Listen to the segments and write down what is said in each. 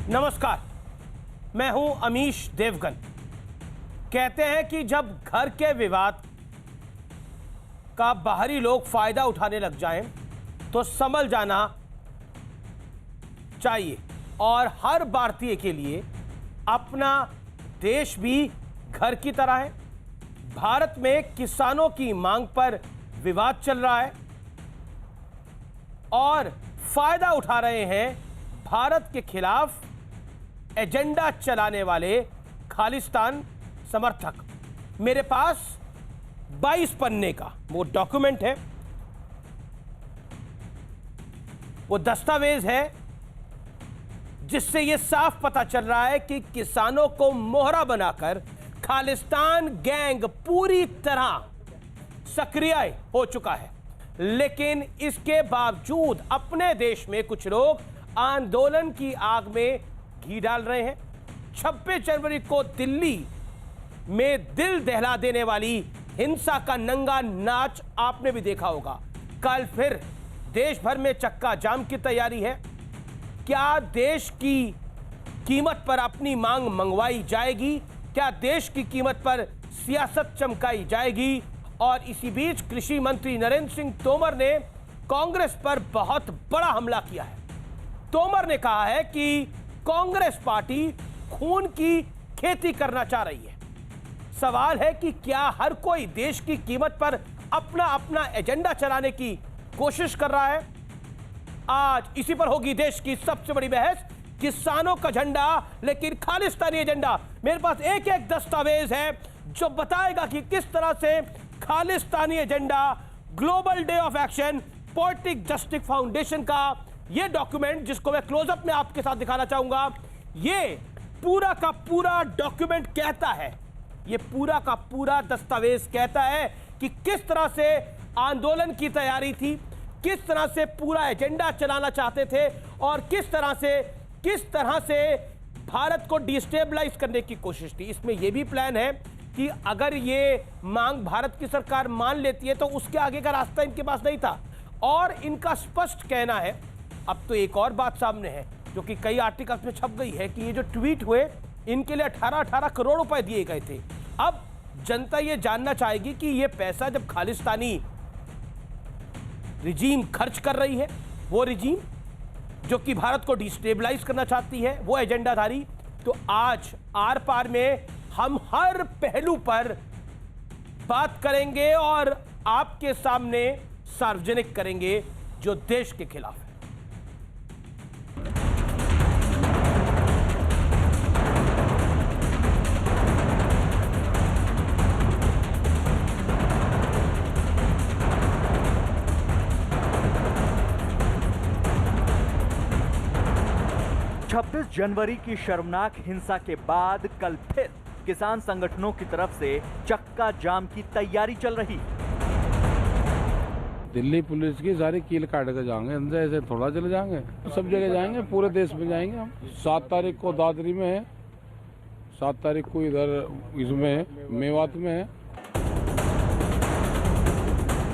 नमस्कार, मैं हूं अमीश देवगन। कहते हैं कि जब घर के विवाद का बाहरी लोग फायदा उठाने लग जाएं तो संभल जाना चाहिए और हर भारतीय के लिए अपना देश भी घर की तरह है। भारत में किसानों की मांग पर विवाद चल रहा है और फायदा उठा रहे हैं भारत के खिलाफ एजेंडा चलाने वाले खालिस्तान समर्थक। मेरे पास 22 पन्ने का वो डॉक्यूमेंट है, वो दस्तावेज है जिससे यह साफ पता चल रहा है कि किसानों को मोहरा बनाकर खालिस्तान गैंग पूरी तरह सक्रिय हो चुका है। लेकिन इसके बावजूद अपने देश में कुछ लोग आंदोलन की आग में घी डाल रहे हैं। 26 जनवरी को दिल्ली में दिल दहला देने वाली हिंसा का नंगा नाच आपने भी देखा होगा। कल फिर देश भर में चक्का जाम की तैयारी है। क्या देश की कीमत पर अपनी मांग मंगवाई जाएगी? क्या देश की कीमत पर सियासत चमकाई जाएगी? और इसी बीच कृषि मंत्री नरेंद्र सिंह तोमर ने कांग्रेस पर बहुत बड़ा हमला किया है। तोमर ने कहा है कि कांग्रेस पार्टी खून की खेती करना चाह रही है। सवाल है कि क्या हर कोई देश की कीमत पर अपना अपना एजेंडा चलाने की कोशिश कर रहा है? आज इसी पर होगी देश की सबसे बड़ी बहस। किसानों का झंडा लेकिन खालिस्तानी एजेंडा। मेरे पास एक एक दस्तावेज है जो बताएगा कि किस तरह से Khalistani agenda, global day of action, poetic justice foundation का ये डॉक्यूमेंट, जिसको मैं क्लोजअप में आपके साथ दिखाना चाहूंगा, ये पूरा का पूरा डॉक्यूमेंट कहता है, ये पूरा का पूरा दस्तावेज कहता है कि किस तरह से आंदोलन की तैयारी थी, किस तरह से पूरा एजेंडा चलाना चाहते थे और किस तरह से भारत को डिस्टेबलाइज करने की कोशिश थी। इसमें यह भी प्लान है कि अगर ये मांग भारत की सरकार मान लेती है तो उसके आगे का रास्ता इनके पास नहीं था। और इनका स्पष्ट कहना है, अब तो एक और बात सामने है जो कि कई आर्टिकल्स में छप गई है, कि ये जो ट्वीट हुए इनके लिए 18-18 करोड़ रुपए दिए गए थे। अब जनता ये जानना चाहेगी कि ये पैसा जब खालिस्तानी रिजीम खर्च कर रही है, वो रिजीम जो कि भारत को डिस्टेबलाइज करना चाहती है, वो एजेंडाधारी, तो आज आर पार में हम हर पहलू पर बात करेंगे और आपके सामने सार्वजनिक करेंगे जो देश के खिलाफ है। 26 जनवरी की शर्मनाक हिंसा के बाद कल फिर किसान संगठनों की तरफ से चक्का जाम की तैयारी चल रही। दिल्ली पुलिस की सारी कील काट कर जाएंगे, अंदर ऐसे थोड़ा चले जाएंगे, सब जगह जाएंगे, पूरे देश में जाएंगे हम। 7 तारीख को दादरी में है, 7 तारीख को इधर इसमें है, मेवात में है।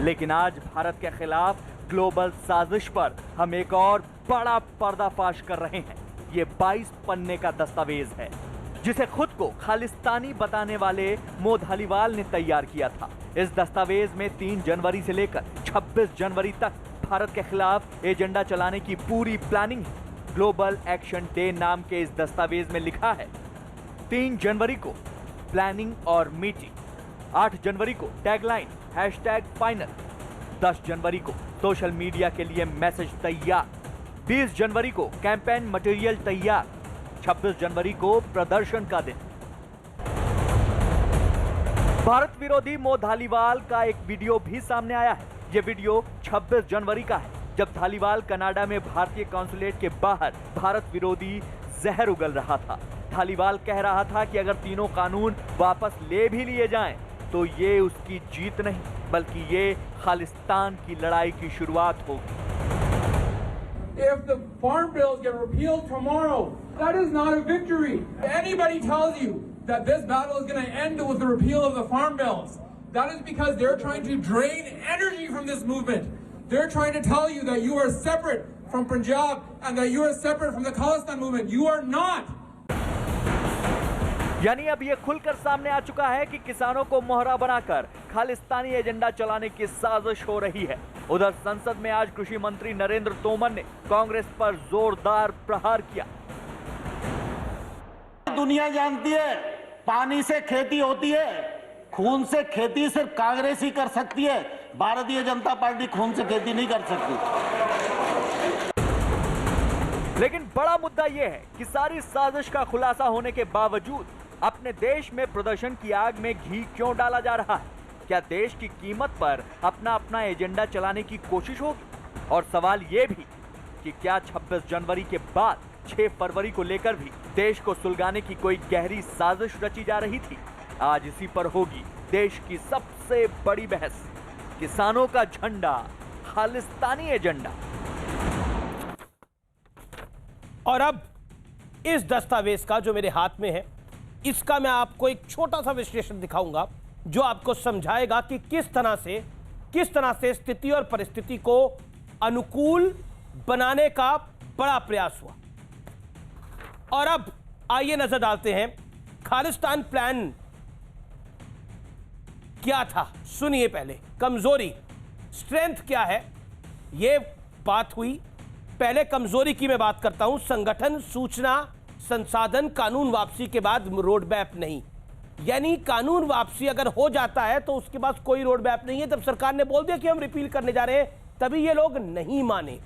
लेकिन आज भारत के खिलाफ ग्लोबल साजिश पर हम एक और बड़ा पर्दाफाश कर रहे हैं। ये 22 पन्ने का दस्तावेज है जिसे खुद को खालिस्तानी बताने वाले मो धालीवाल ने तैयार किया था। इस दस्तावेज में 3 जनवरी से लेकर 26 जनवरी तक भारत के खिलाफ एजेंडा चलाने की पूरी प्लानिंग है। ग्लोबल एक्शन डे नाम के इस दस्तावेज में लिखा है 3 जनवरी को प्लानिंग और मीटिंग, 8 जनवरी को टैगलाइन #फाइनल, 10 जनवरी को सोशल मीडिया के लिए मैसेज तैयार, 20 जनवरी को कैंपेन मटेरियल तैयार, 26 जनवरी को प्रदर्शन का दिन। भारत विरोधी मो धालीवाल का एक वीडियो भी सामने आया है। यह वीडियो 26 जनवरी का है, जब धालीवाल कनाडा में भारतीय कॉन्सुलेट के बाहर भारत विरोधी जहर उगल रहा था। धालीवाल कह रहा था कि अगर तीनों कानून वापस ले भी लिए जाएं, तो ये उसकी जीत नहीं, बल्कि ये खालिस्तान की लड़ाई की शुरुआत होगी। If the farm bills get repealed tomorrow, that is not a victory. If anybody tells you that this battle is going to end with the repeal of the farm bills, that is because they're trying to drain energy from this movement. They're trying to tell you that you are separate from Punjab and that you are separate from the Khalistan movement. You are not. यानी अब यह खुलकर सामने आ चुका है कि किसानों को मोहरा बनाकर खालिस्तानी एजेंडा चलाने की साजिश हो रही है। उधर संसद में आज कृषि मंत्री नरेंद्र तोमर ने कांग्रेस पर जोरदार प्रहार किया। दुनिया जानती है पानी से खेती होती है, खून से खेती सिर्फ कांग्रेस ही कर सकती है। भारतीय जनता पार्टी खून से खेती नहीं कर सकती। लेकिन बड़ा मुद्दा यह है कि सारी साजिश का खुलासा होने के बावजूद अपने देश में प्रदर्शन की आग में घी क्यों डाला जा रहा है? क्या देश की कीमत पर अपना अपना एजेंडा चलाने की कोशिश होगी? और सवाल यह भी कि क्या 26 जनवरी के बाद 6 फरवरी को लेकर भी देश को सुलगाने की कोई गहरी साजिश रची जा रही थी? आज इसी पर होगी देश की सबसे बड़ी बहस, किसानों का झंडा, खालिस्तानी एजेंडा। और अब इस दस्तावेज का जो मेरे हाथ में है, इसका मैं आपको एक छोटा सा विश्लेषण दिखाऊंगा जो आपको समझाएगा कि किस तरह से स्थिति और परिस्थिति को अनुकूल बनाने का बड़ा प्रयास हुआ। और अब आइए नजर डालते हैं खालिस्तान प्लान क्या था। सुनिए पहले, कमजोरी, स्ट्रेंथ क्या है, यह बात हुई। पहले कमजोरी की मैं बात करता हूं। संगठन, सूचना, संसाधन, कानून वापसी के बाद रोड मैप नहीं। यानी कानून वापसी अगर हो जाता है तो उसके बाद कोई रोड मैप नहीं है। तब सरकार ने बोल दिया कि हम रिपील करने जा रहे हैं, तभी ये लोग नहीं माने।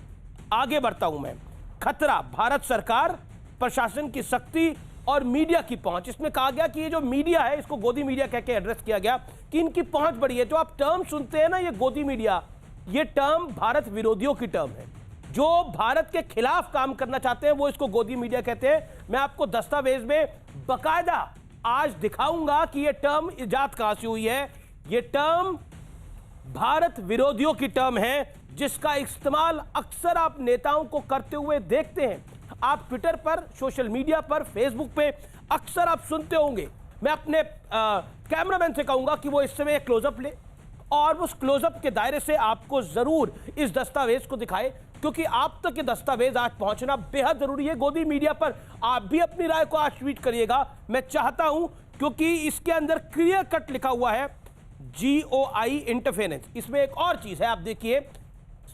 आगे बढ़ता हूं मैं। खतरा, भारत सरकार, प्रशासन की शक्ति और मीडिया की पहुंच। इसमें कहा गया कि ये जो मीडिया है, इसको गोदी मीडिया कह के एड्रेस किया गया कि इनकी पहुंच बड़ी है। जो आप टर्म सुनते हैं ना, ये गोदी मीडिया, ये टर्म भारत विरोधियों की टर्म है। जो भारत के खिलाफ काम करना चाहते हैं वो इसको गोदी मीडिया कहते हैं। मैं आपको दस्तावेज में बकायदा आज दिखाऊंगा कि ये टर्म इजाद कहां से हुई है। ये टर्म भारत विरोधियों की टर्म है, जिसका इस्तेमाल अक्सर आप नेताओं को करते हुए देखते हैं। आप ट्विटर पर, सोशल मीडिया पर, फेसबुक पे अक्सर आप सुनते होंगे। मैं अपने कैमरामैन से कहूंगा कि वो इस समय क्लोजअप ले और उस क्लोजअप के दायरे से आपको जरूर इस दस्तावेज को दिखाए, क्योंकि आप तक ये दस्तावेज आज पहुंचना बेहद जरूरी है। गोदी मीडिया पर आप भी अपनी राय को आज ट्वीट करिएगा, मैं चाहता हूं, क्योंकि इसके अंदर क्लियर कट लिखा हुआ है GOI इंटरफेरेंस। इसमें एक और चीज है, आप देखिए,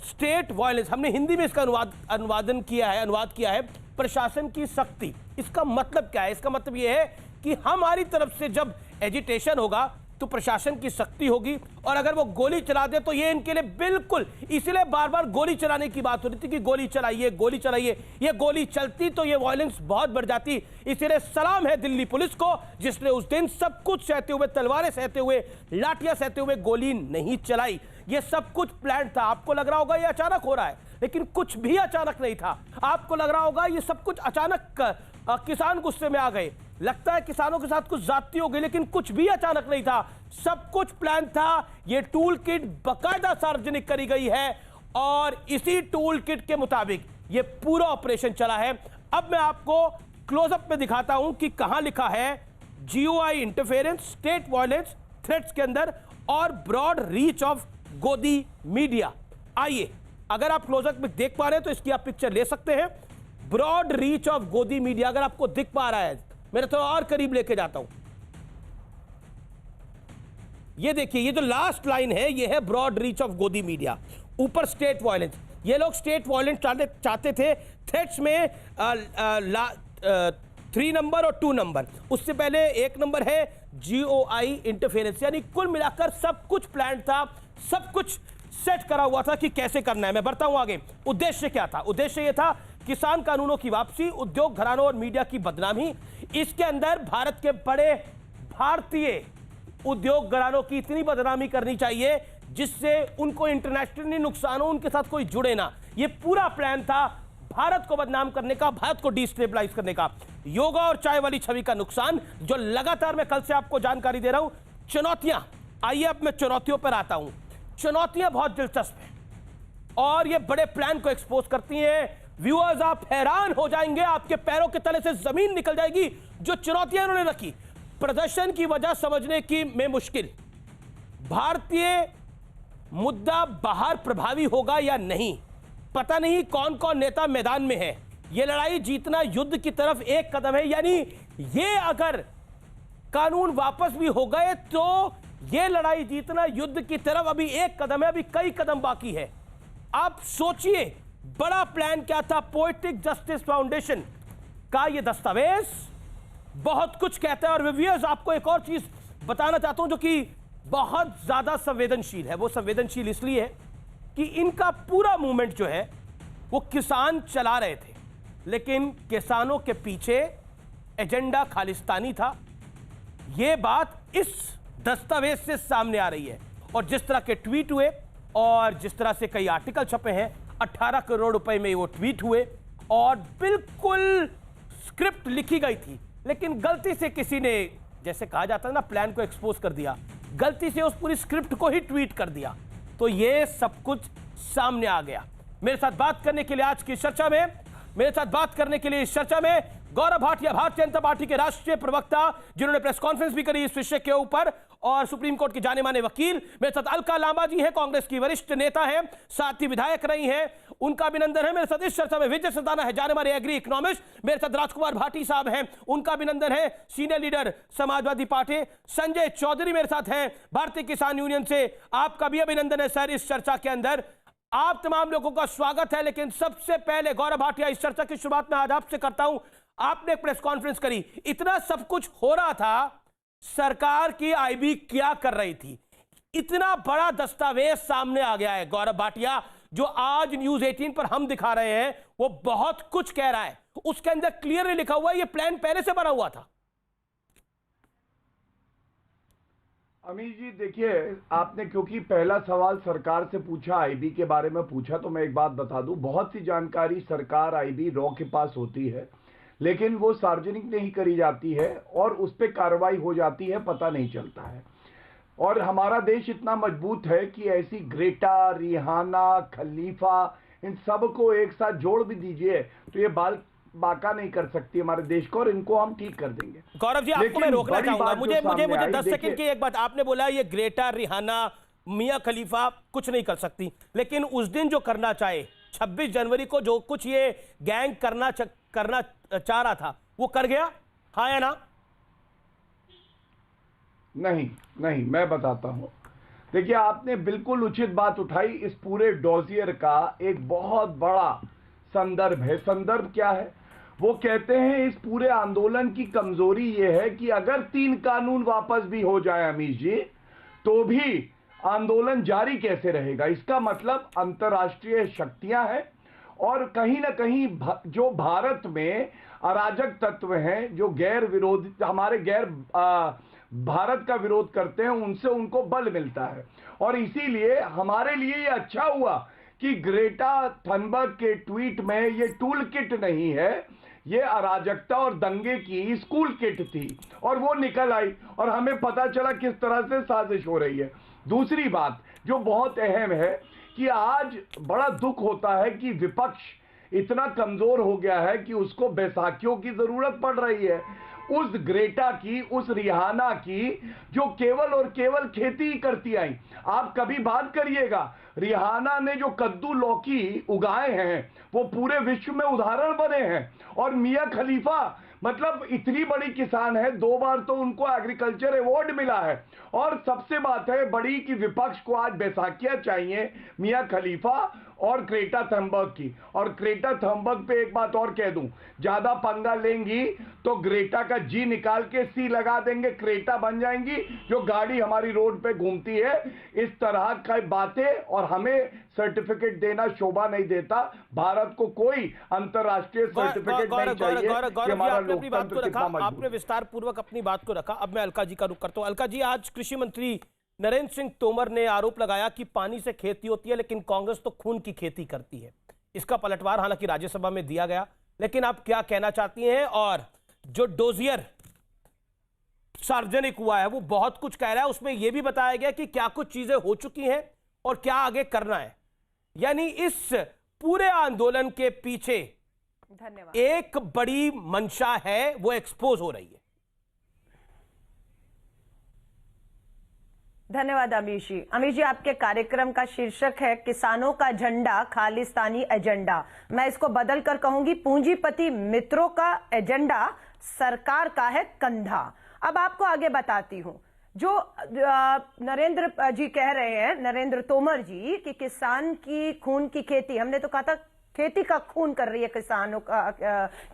स्टेट वायलेंस। हमने हिंदी में इसका अनुवाद किया है प्रशासन की शक्ति। इसका मतलब क्या है? इसका मतलब यह है कि हमारी तरफ से जब एजिटेशन होगा तो प्रशासन की शक्ति होगी, और अगर वो गोली चला दे तो ये इनके लिए बिल्कुल, इसलिए बार बार गोली चलाने की बात हो रही थी कि गोली चलाइए। ये गोली चलती तो ये वायलेंस बहुत बढ़ जाती। इसलिए सलाम है दिल्ली पुलिस को, जिसने उस दिन सब कुछ सहते हुए, तलवारें सहते हुए, लाठियां सहते हुए गोली नहीं चलाई। ये सब कुछ प्लान था। आपको लग रहा होगा ये अचानक हो रहा है, लेकिन कुछ भी अचानक नहीं था। आपको लग रहा होगा ये सब कुछ अचानक किसान गुस्से में आ गए, लगता है किसानों के साथ कुछ ज्यादती हो गई, लेकिन कुछ भी अचानक नहीं था। सब कुछ प्लान था। ये टूल किट बकायदा सार्वजनिक करी गई है और इसी टूल किट के मुताबिक ये पूरा ऑपरेशन चला है। अब मैं आपको क्लोजअप में दिखाता हूं कि कहां लिखा है GOI interference, state violence, threats के अंदर, और ब्रॉड रीच ऑफ गोदी मीडिया। आइए, अगर आप क्लोजअप में देख पा रहे हैं तो इसकी आप पिक्चर ले सकते हैं। ब्रॉड रीच ऑफ गोदी मीडिया अगर आपको दिख पा रहा है, मैं तो और करीब लेके जाता हूं। ये देखिए, ये जो लास्ट लाइन है, ये है ब्रॉड रीच ऑफ गोदी मीडिया। ऊपर स्टेट वायलेंस। ये लोग स्टेट वायलेंस चाहते थे। थ्रेट्स में 3 नंबर और 2 नंबर, उससे पहले 1 नंबर है GOI इंटरफेरेंस। यानी कुल मिलाकर सब कुछ प्लान था, सब कुछ सेट करा हुआ था कि कैसे करना है। मैं बढ़ता हूं आगे। उद्देश्य क्या था? उद्देश्य यह था किसान कानूनों की वापसी, उद्योग घरानों और मीडिया की बदनामी। इसके अंदर भारत के बड़े भारतीय उद्योग घरानों की इतनी बदनामी करनी चाहिए जिससे उनको इंटरनेशनली नुकसान हो, उनके साथ कोई जुड़े ना। ये पूरा प्लान था भारत को बदनाम करने का, भारत को डिस्टेबलाइज करने का। योगा और चाय वाली छवि का नुकसान, जो लगातार मैं कल से आपको जानकारी दे रहा हूं। चुनौतियां, आइए अब मैं चुनौतियों पर आता हूं। चुनौतियां बहुत दिलचस्प हैं और ये बड़े प्लान को एक्सपोज करती हैं। व्यूअर्स, आप हैरान हो जाएंगे, आपके पैरों के तले से जमीन निकल जाएगी। जो चुनौतियां इन्होंने रखी, प्रदर्शन की वजह समझने की में मुश्किल, भारतीय मुद्दा बाहर प्रभावी होगा या नहीं, पता नहीं कौन कौन नेता मैदान में है। यह लड़ाई जीतना युद्ध की तरफ एक कदम है, यानी ये अगर कानून वापस भी हो गए तो यह लड़ाई जीतना युद्ध की तरफ अभी एक कदम है, अभी कई कदम बाकी है। आप सोचिए बड़ा प्लान क्या था। पोएटिक जस्टिस फाउंडेशन का यह दस्तावेज बहुत कुछ कहता है। और व्यूअर्स, आपको एक और चीज बताना चाहता हूं जो कि बहुत ज्यादा संवेदनशील है। वो संवेदनशील इसलिए है कि इनका पूरा मूवमेंट जो है वो किसान चला रहे थे, लेकिन किसानों के पीछे एजेंडा खालिस्तानी था। यह बात इस दस्तावेज से सामने आ रही है। और जिस तरह के ट्वीट हुए और जिस तरह से कई आर्टिकल छपे हैं, 18 करोड़ रुपए में वो ट्वीट हुए और बिल्कुल स्क्रिप्ट लिखी गई थी, लेकिन गलती से किसी ने, जैसे कहा जाता है ना, प्लान को एक्सपोज कर दिया, गलती से उस पूरी स्क्रिप्ट को ही ट्वीट कर दिया, तो ये सब कुछ सामने आ गया। मेरे साथ बात करने के लिए आज की चर्चा में, मेरे साथ बात करने के लिए इस चर्चा में गौरव भाटिया, भारतीय जनता पार्टी के राष्ट्रीय प्रवक्ता, जिन्होंने प्रेस कॉन्फ्रेंस भी करी इस विषय के ऊपर, और सुप्रीम कोर्ट के जाने माने वकील। मेरे साथ अलका लांबा जी हैं, कांग्रेस की वरिष्ठ नेता हैं, साथ ही विधायक रही हैं, उनका अभिनंदन है। मेरे साथ इस चर्चा में विजय सल्दाना है, जाने माने एग्री इकोनॉमिस्ट। मेरे साथ राजकुमार भाटी साहब हैं, उनका अभिनंदन है, senior leader Samajwadi Party. Sanjay Chaudhary मेरे साथ हैं, भारतीय किसान यूनियन से, आपका भी अभिनंदन है सर इस चर्चा के अंदर। आप तमाम लोगों का स्वागत है। लेकिन सबसे पहले गौरव भाटिया, इस चर्चा की शुरुआत में आज आपसे करता हूं। आपने एक प्रेस कॉन्फ्रेंस करी, इतना सब कुछ हो रहा था, सरकार की आईबी क्या कर रही थी? इतना बड़ा दस्तावेज सामने आ गया है गौरव भाटिया, जो आज न्यूज 18 पर हम दिखा रहे हैं, वो बहुत कुछ कह रहा है। उसके अंदर क्लियरली लिखा हुआ है ये प्लान पहले से बना हुआ था। अमीर जी देखिए, आपने क्योंकि पहला सवाल सरकार से पूछा, आईबी के बारे में पूछा, तो मैं एक बात बता दूं, बहुत सी जानकारी सरकार आईबी रॉ के पास होती है, लेकिन वो सार्वजनिक नहीं करी जाती है और उस पर कार्रवाई हो जाती है, पता नहीं चलता है। और हमारा देश इतना मजबूत है कि ऐसी ग्रेटा, रिहाना, खलीफा, इन सब को एक साथ जोड़ भी दीजिए तो ये बाका नहीं कर सकती हमारे देश को, और इनको हम ठीक कर देंगे। गौरव जी, आपको मैं रोकना चाहूंगा, मुझे 10 सेकंड की एक बात। आपने बोला ये ग्रेटा, रिहाना, मियां खलीफा कुछ नहीं कर सकती, लेकिन उस दिन जो करना चाहे, 26 जनवरी को जो कुछ ये गैंग करना चाह रहा था, वो कर गया, हाँ या ना? नहीं, मैं बताता हूं। देखिए, आपने बिल्कुल उचित बात उठाई। इस पूरे डोजियर का एक बहुत बड़ा संदर्भ है। संदर्भ क्या है? वो कहते हैं इस पूरे आंदोलन की कमजोरी ये है कि अगर 3 कानून वापस भी हो जाए अमीश जी, तो भी आंदोलन जारी कैसे रहेगा? इसका मतलब अंतर्राष्ट्रीय शक्तियां हैं और कहीं ना कहीं जो भारत में अराजक तत्व हैं, जो गैर विरोधी, हमारे गैर भारत का विरोध करते हैं, उनसे उनको बल मिलता है। और इसीलिए हमारे लिए ये अच्छा हुआ कि ग्रेटा थनबर्ग के ट्वीट में ये टूल किट नहीं है, ये अराजकता और दंगे की स्कूल किट थी, और वो निकल आई और हमें पता चला किस तरह से साजिश हो रही है। दूसरी बात जो बहुत अहम है कि आज बड़ा दुख होता है कि विपक्ष इतना कमजोर हो गया है कि उसको बैसाखियों की जरूरत पड़ रही है। उस ग्रेटा की, उस रिहाना की, जो केवल और केवल खेती ही करती आई। आप कभी बात करिएगा, रिहाना ने जो कद्दू लौकी उगाए हैं वो पूरे विश्व में उदाहरण बने हैं। और मियां खलीफा मतलब इतनी बड़ी किसान है, 2 बार तो उनको एग्रीकल्चर अवार्ड मिला है। और सबसे बात है बड़ी कि विपक्ष को आज बैसाखियां चाहिए मियां खलीफा और ग्रेटा थनबर्ग की। और ग्रेटा थनबर्ग पे एक बात और कह दूं, ज्यादा पंगा लेंगी तो ग्रेटा का जी निकाल के सी लगा देंगे, क्रेटा बन जाएंगी, जो गाड़ी हमारी रोड पे घूमती है। इस तरह की बातें, और हमें सर्टिफिकेट देना शोभा नहीं देता। भारत को कोई अंतरराष्ट्रीय सर्टिफिकेट नहीं चाहिए कि हमारा लोकतंत्र कितना मजबूत। आपने विस्तार पूर्वक अपनी बात को रखा। अब मैं अलका जी का रुख करता हूं। अलका जी, आज कृषि मंत्री नरेंद्र सिंह तोमर ने आरोप लगाया कि पानी से खेती होती है, लेकिन कांग्रेस तो खून की खेती करती है। इसका पलटवार हालांकि राज्यसभा में दिया गया, लेकिन आप क्या कहना चाहती हैं? और जो डोजियर सार्वजनिक हुआ है वो बहुत कुछ कह रहा है, उसमें यह भी बताया गया कि क्या कुछ चीजें हो चुकी हैं और क्या आगे करना है। यानी इस पूरे आंदोलन के पीछे एक बड़ी मंशा है, वो एक्सपोज हो रही है। धन्यवाद अमीश जी। अमीश जी, आपके कार्यक्रम का शीर्षक है किसानों का झंडा खालिस्तानी एजेंडा। मैं इसको बदल कर कहूंगी पूंजीपति मित्रों का एजेंडा सरकार का है कंधा। अब आपको आगे बताती हूं, जो नरेंद्र जी कह रहे हैं, नरेंद्र तोमर जी, कि किसान की खून की खेती, हमने तो कहा था खेती का खून कर रही है किसानों का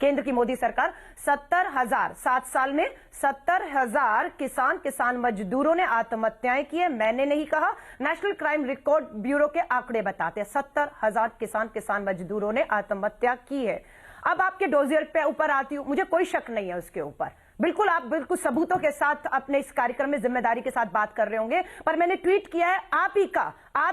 केंद्र की मोदी सरकार। 70,000 7 साल में 70,000 किसान मजदूरों ने आत्महत्याएं की है। मैंने नहीं कहा, नेशनल क्राइम रिकॉर्ड ब्यूरो के आंकड़े बताते हैं 70,000 किसान मजदूरों ने आत्महत्या की है। अब आपके डोजियर पे ऊपर आती हूं, मुझे कोई शक नहीं है उसके ऊपर, बिल्कुल आप बिल्कुल सबूतों के साथ अपने इस कार्यक्रम में जिम्मेदारी के साथ बात कर रहे होंगे। पर मैंने ट्वीट किया है आप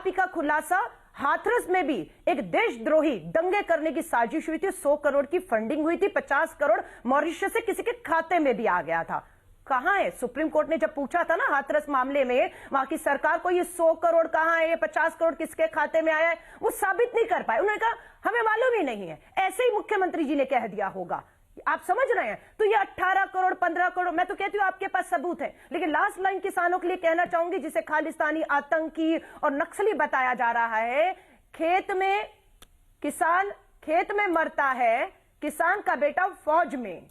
ही का खुलासा, हाथरस में भी एक देशद्रोही दंगे करने की साजिश हुई थी, 100 करोड़ की फंडिंग हुई थी, 50 करोड़ मॉरिशस से किसी के खाते में भी आ गया था। कहां है? सुप्रीम कोर्ट ने जब पूछा था ना हाथरस मामले में वहां की सरकार को, ये 100 करोड़ कहां है, ये 50 करोड़ किसके खाते में आया है, वो साबित नहीं कर पाए। उन्होंने कहा हमें मालूम ही नहीं है, ऐसे ही मुख्यमंत्री जी ने कह दिया होगा। आप समझ रहे हैं? तो ये 18 करोड़ 15 करोड़, मैं तो कहती हूं आपके पास सबूत है। लेकिन लास्ट लाइन किसानों के लिए कहना चाहूंगी, जिसे खालिस्तानी आतंकी और नक्सली बताया जा रहा है, किसान खेत में मरता है, किसान का बेटा फौज में,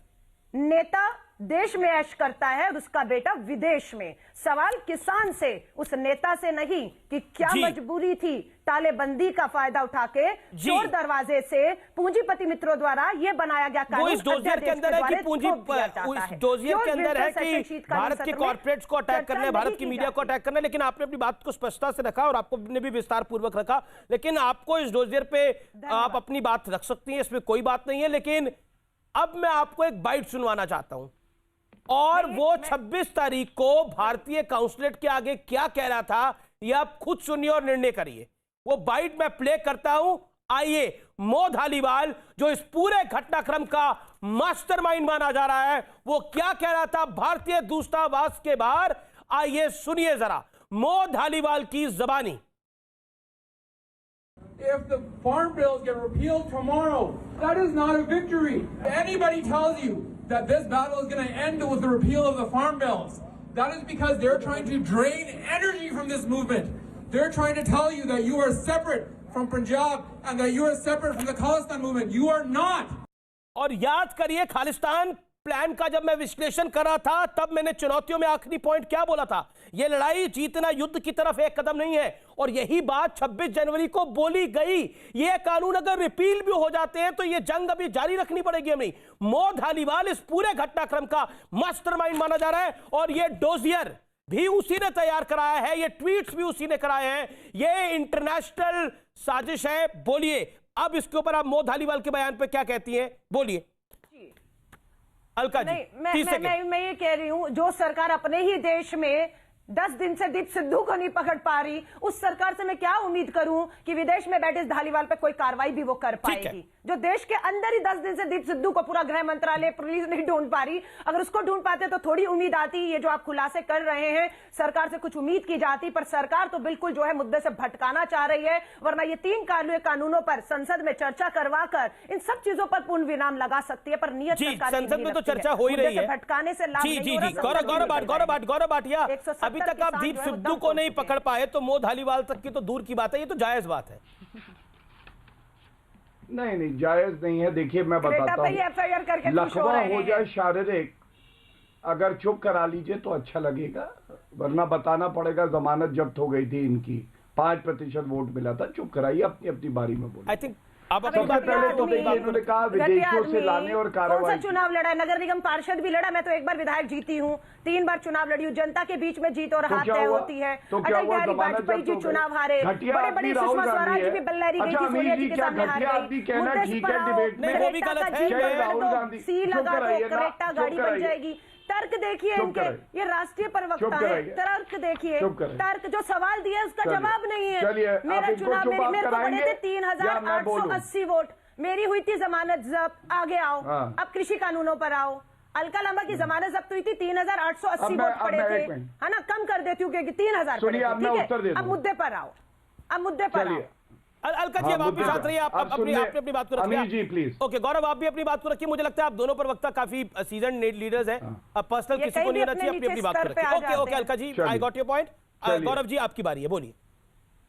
नेता देश में ऐश करता है और उसका बेटा विदेश में। सवाल किसान से, उस नेता से नहीं कि क्या मजबूरी थी तालेबंदी का फायदा उठा के चोर दरवाजे से पूंजीपति मित्रों द्वारा ये बनाया गया कानून, वो इस डोजियर के अंदर है कि डोजियर के अंदर है कि भारत की कॉर्पोरेट्स को अटैक करना है, भारत की मीडिया को अटैक करना है। लेकिन आपने अपनी बात को स्पष्टता से रखा और आपको ने भी विस्तार पूर्वक रखा। लेकिन आपको इस डोजियर पे आप अपनी बात रख सकती हैं, इसमें कोई बात नहीं है। लेकिन अब मैं आपको एक बाइट सुनवाना चाहता हूं, और वो 26 तारीख को भारतीय काउंसिलेट के आगे क्या कह रहा था, ये आप खुद सुनिए और निर्णय करिए। वो बाइट मैं प्ले करता हूं, आइए। मो धालीवाल, जो इस पूरे घटनाक्रम का मास्टरमाइंड माना जा रहा है, वो क्या कह रहा था भारतीय दूतावास के बाहर, आइए सुनिए जरा मो धालीवाल की जबानी। If the farm bills get repealed tomorrow, that is not a victory. Anybody tells you that this battle is going to end with the repeal of the farm bills, that is because they're trying to drain energy from this movement. They're trying to tell you that you are separate from Punjab and that you are separate from the Khalistan movement. You are not. और याद करिए Khalistan plan का जब मैं विश्लेषण कर रहा था, तब मैंने चुनौतियों में आखिरी पॉइंट क्या बोला था, यह लड़ाई जीतना युद्ध की तरफ एक कदम नहीं है। और यही बात 26 जनवरी को बोली गई। ये कानून अगर रिपील भी हो जाते हैं तो यह जंग अभी जारी रखनी पड़ेगी हमें। मो धालीवाल इस पूरे घटनाक्रम का मास्टरमाइंड माना जा रहा है, और यह डोजियर भी उसी ने तैयार कराया है, ये ट्वीट्स भी उसी ने कराए हैं, ये इंटरनेशनल साजिश है। बोलिए अब इसके ऊपर आप मो धालीवाल के बयान पे क्या कहती हैं, बोलिए अलका जी। नहीं, मैं ये कह रही हूं, जो सरकार अपने ही देश में 10 दिन से दीप सिद्धू को नहीं पकड़ पा रही, उस सरकार से मैं क्या उम्मीद करूं कि विदेश में बैठे धालीवाल पे कोई कार्रवाई भी वो कर पाएगी। जो देश के अंदर ही 10 दिन से दीप सिद्धू को पूरा गृह मंत्रालय पुलिस नहीं ढूंढ पा रही, अगर उसको ढूंढ पाते तो थोड़ी उम्मीद आती। ये जो आप खुलासे कर रहे हैं, सरकार से कुछ उम्मीद की जाती, पर सरकार तो बिल्कुल जो है मुद्दे से भटकाना चाह रही है। वरना ये 3 कानूनों पर संसद में चर्चा करवाकर इन सब चीजों पर पूर्ण विराम लगा सकती है, पर नियत संसद में तो चर्चा हो ही रही है, भटकाने से लाभ नहीं हो रहा। गौरव भाटिया, अभी तक आप दीप सिद्धू को नहीं पकड़ पाए, तो मो धालीवाल तक की तो दूर की बात है, ये तो जायज बात है। नहीं जायज नहीं है। देखिए मैं बताता हूँ, लकवा हो जाए शारीरिक, अगर चुप करा लीजिए तो अच्छा लगेगा, वरना बताना पड़ेगा जमानत जब्त हो गई थी इनकी, 5% वोट मिला था। चुप कराइए, अपनी अपनी बारी में बोलिए। आई थिंक अब सबसे पहले तो देखिए, इन्होंने कहा विदेशों से लाने और कार्रवाई। चुनाव लड़ा, नगर निगम पार्षद भी लड़ा, मैं तो एक बार विधायक जीती हूँ, 3 बार चुनाव लड़ी हूँ। जनता के बीच में जीत और हार तय होती है। अटल बिहारी वाजपेयी जी चुनाव हारे, बड़े बड़े सुषमा स्वराज भी बल्लैरी गई थी, सोनिया जी के सामने हार गई। सी लगा दो, करेक्टा गाड़ी बन जाएगी। तर्क देखिए इनके, ये राष्ट्रीय प्रवक्ता है, तर्क देखिए, तर्क जो सवाल दिए उसका जवाब नहीं है। मेरा चुनाव मेरे को पड़े थे 3,880 वोट, मेरी हुई थी जमानत जब्त। आगे आओ, अब कृषि कानूनों पर आओ। अलका लांबा की जमानत जब्त हुई थी, 3,880 वोट पड़े थे, है ना, कम कर देती हूँ क्योंकि 3,000 पड़े थे। अब मुद्दे पर आओ, अब मुद्दे पर आओ। अलका जी अब आप भी साथ रहिए, आप अपनी बात को रखिए जी प्लीज। ओके गौरव, आप भी अपनी बात को रखिए। मुझे लगता है आप दोनों प्रवक्ता काफी सीजन लीडर्स हैं, अब पर्सनल किसी को नहीं होना चाहिए, अपनी बात को रखिए। Okay Alka ji, I got your point. Gaurav ji आपकी बारी है, बोलिए।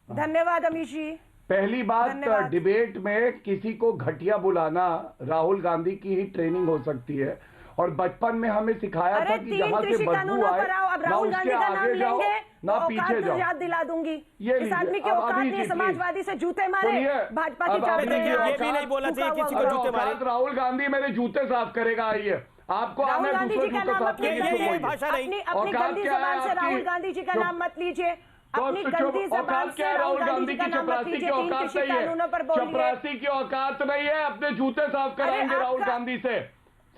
धन्यवाद अमीश जी। पहली बात, धन्यवाद। डिबेट में किसी को घटिया बुलाना राहुल गांधी की ही ट्रेनिंग हो सकती है, और बचपन में हमें सिखाया था कि जहां से कृषि बदबू कानूनों आए पर आओ, अब ना राहुल उसके गांधी का नाम आगे जाओ लेंगे ना तो पीछे औकात जाओ। याद दिला दूंगी। ये इस आदमी की अब औकात अभी नहीं है जी, समाजवादी से जूते मारे, सुनिए, भाजपा की अब चाबी अभी लेके ये भी नहीं बोलना चाहिए किसी को जूते मारे। राहुल गांधी मेरे जूते साफ करेगा, आइए आपको आना राहुल है गांधी दूसरे जी का जूते नाम साफ अपनी करने ये को भाषा नहीं। अपनी औकात गंदी क्या है जबान से आपकी? राहुल गांधी जी का चुप। नाम मत लीजिए। तो अपनी चुप, गंदी जबान औकात से क्या है राहुल गांधी जी का नाम मत चपरासी की लीजिए। तीन औकात कृषि नहीं है, कानूनों पर बोलिए। चपरासी की औकात नहीं है, अपने जूते साफ कराएंगे राहुल आपका- गांधी से,